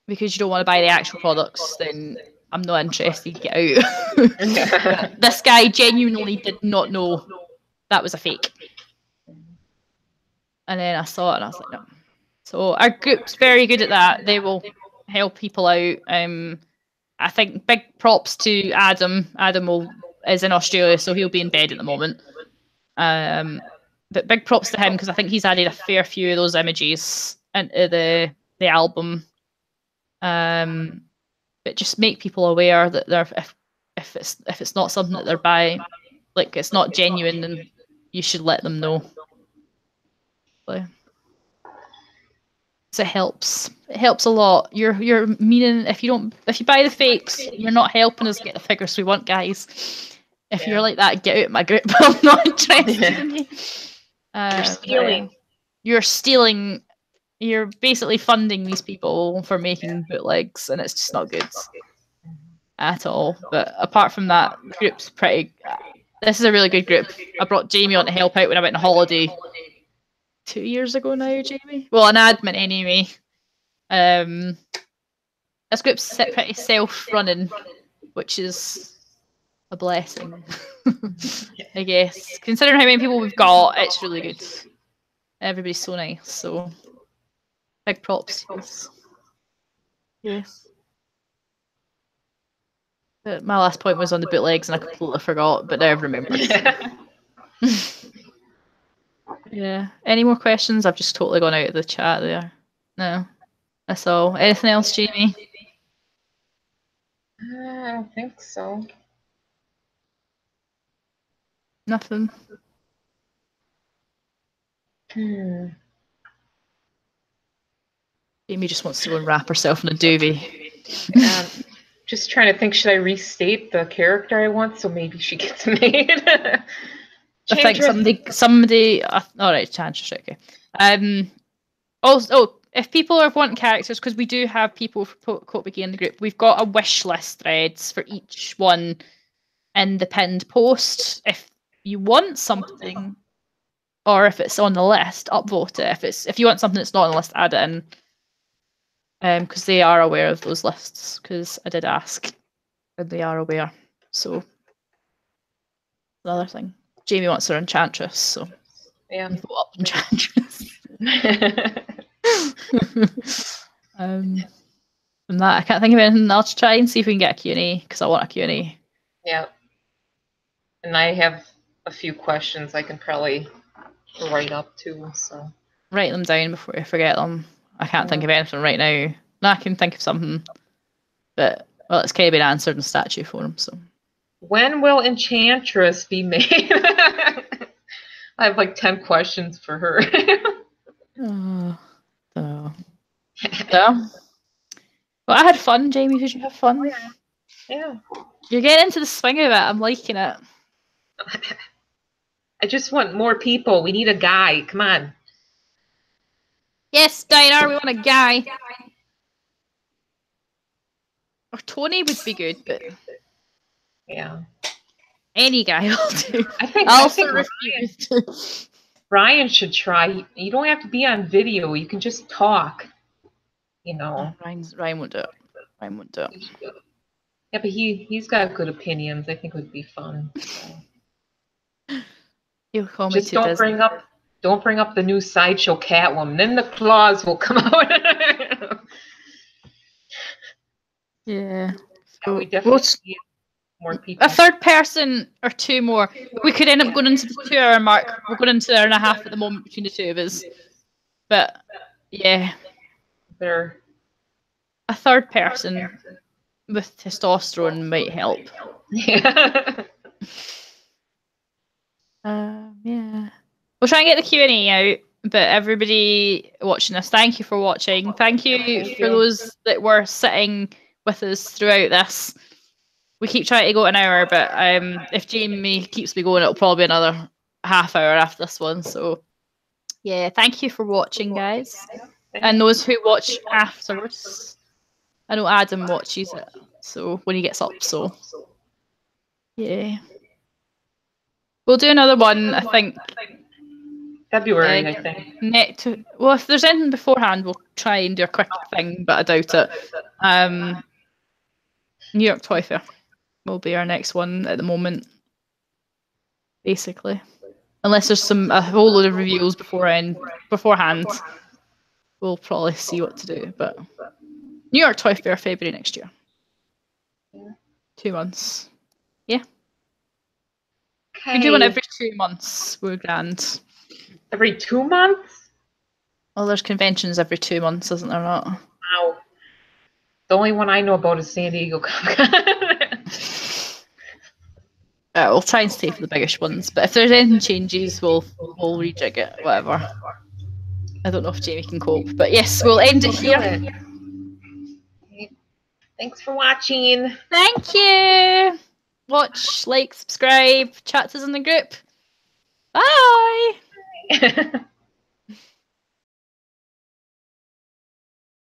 S1: because you don't want to buy the actual products, then I'm not interested. Get out. This guy genuinely did not know that was a fake. And then I saw it and I was like, no. So our group's very good at that. They will help people out. I think big props to Adam. Adam is in Australia, so he'll be in bed at the moment. But big props to him because I think he's added a fair few of those images into the album. But just make people aware that if it's not something that they're buying, like it's not genuine, then you should let them know. So it helps. It helps a lot. You're meaning if you buy the fakes, you're not helping us get the figures we want, guys. If you're like that, get out of my group. I'm not interested in you.
S2: You're stealing.
S1: You're stealing. You're basically funding these people for making bootlegs, and it's just not good at all. But apart from that, the group's pretty. This is a really good group. I brought Jamie on to help out when I went on holiday 2 years ago now, Jamie. Well, an admin anyway. This group's pretty self-running, which is a blessing, I guess. Considering how many people we've got, it's really good. Everybody's so nice, so big props. Yes. But my last point was on the bootlegs, and I completely forgot, but now I've remembered. Yeah. Any more questions? I've just totally gone out of the chat there. No. That's all. Anything else, Jamie?
S2: I don't think so.
S1: Nothing.
S2: Hmm.
S1: Jamie just wants to go and wrap herself in a duvet.
S2: Just trying to think, should I restate the character I want so maybe she gets made?
S1: I think somebody. All right, Chantress. Okay. Also, if people are wanting characters, because we do have people for Kotobukiya in the group, we've got a wish list threads for each one in the pinned post. If you want something, or if it's on the list, upvote it. If you want something that's not on the list, add it in. Because they are aware of those lists. Because I did ask, and they are aware. So another thing, Jamie wants her Enchantress, so
S2: yeah,
S1: vote up Enchantress. From that, I can't think of anything else to try and see if we can get a Q&A, because I want a Q&A.
S2: Yeah. And I have a few questions I can probably write up too, so.
S1: Write them down before I forget them. I can't think of anything right now. No, I can think of something, but, well, it's kind of been answered in statue form, so.
S2: When will Enchantress be made? I have like 10 questions for her.
S1: Don't know. So, well, I had fun, Jamie. Did you have fun?
S2: Yeah.
S1: You're getting into the swing of it. I'm liking it.
S2: I just want more people. We need a guy. Come on.
S1: Yes, Diana, we want a guy. Or Tony would be good, but
S2: yeah,
S1: any guy will do.
S2: I think Ryan should try. You don't have to be on video. You can just talk. You know.
S1: Ryan won't do it. Ryan won't do it.
S2: Yeah, but he's got good opinions. I think it would be fun. So.
S1: He'll call me
S2: just don't bring up the new sideshow Catwoman. Then the claws will come out.
S1: Yeah.
S2: So we definitely need more people.
S1: A third person or two more. We could end up going into the 2-hour mark. We're going into 1.5 hours at the moment between the two of us. But yeah.
S2: A
S1: third person with testosterone might help.
S2: Yeah.
S1: Yeah. We'll try and get the Q&A out. But everybody watching this, thank you for watching. Thank you for those that were sitting with us throughout this. We keep trying to go an hour, but if Jamie keeps me going, it'll probably be another half hour after this one. So, yeah, thank you for watching, guys. And those who watch afterwards. I know Adam watches it, so when he gets up, so yeah. We'll do another one, I think.
S2: February, I think.
S1: Well, if there's anything beforehand, we'll try and do a quick thing, but I doubt it. New York Toy Fair will be our next one at the moment, basically. Unless there's a whole load of reveals beforehand, we'll probably see what to do. But New York Toy Fair, February next year. 2 months. Yeah. Okay. We do one every 2 months. We're grand.
S2: Every 2 months?
S1: Well, there's conventions every 2 months, isn't there not?
S2: Wow. The only one I know about is San Diego Comic-Con.
S1: We'll try and stay for the biggest ones, but if there's anything changes, we'll rejig it, whatever. I don't know if Jamie can cope, but yes, we'll end it here.
S2: Thanks for watching.
S1: Thank you. Watch, like, subscribe, chat to us in the group. Bye.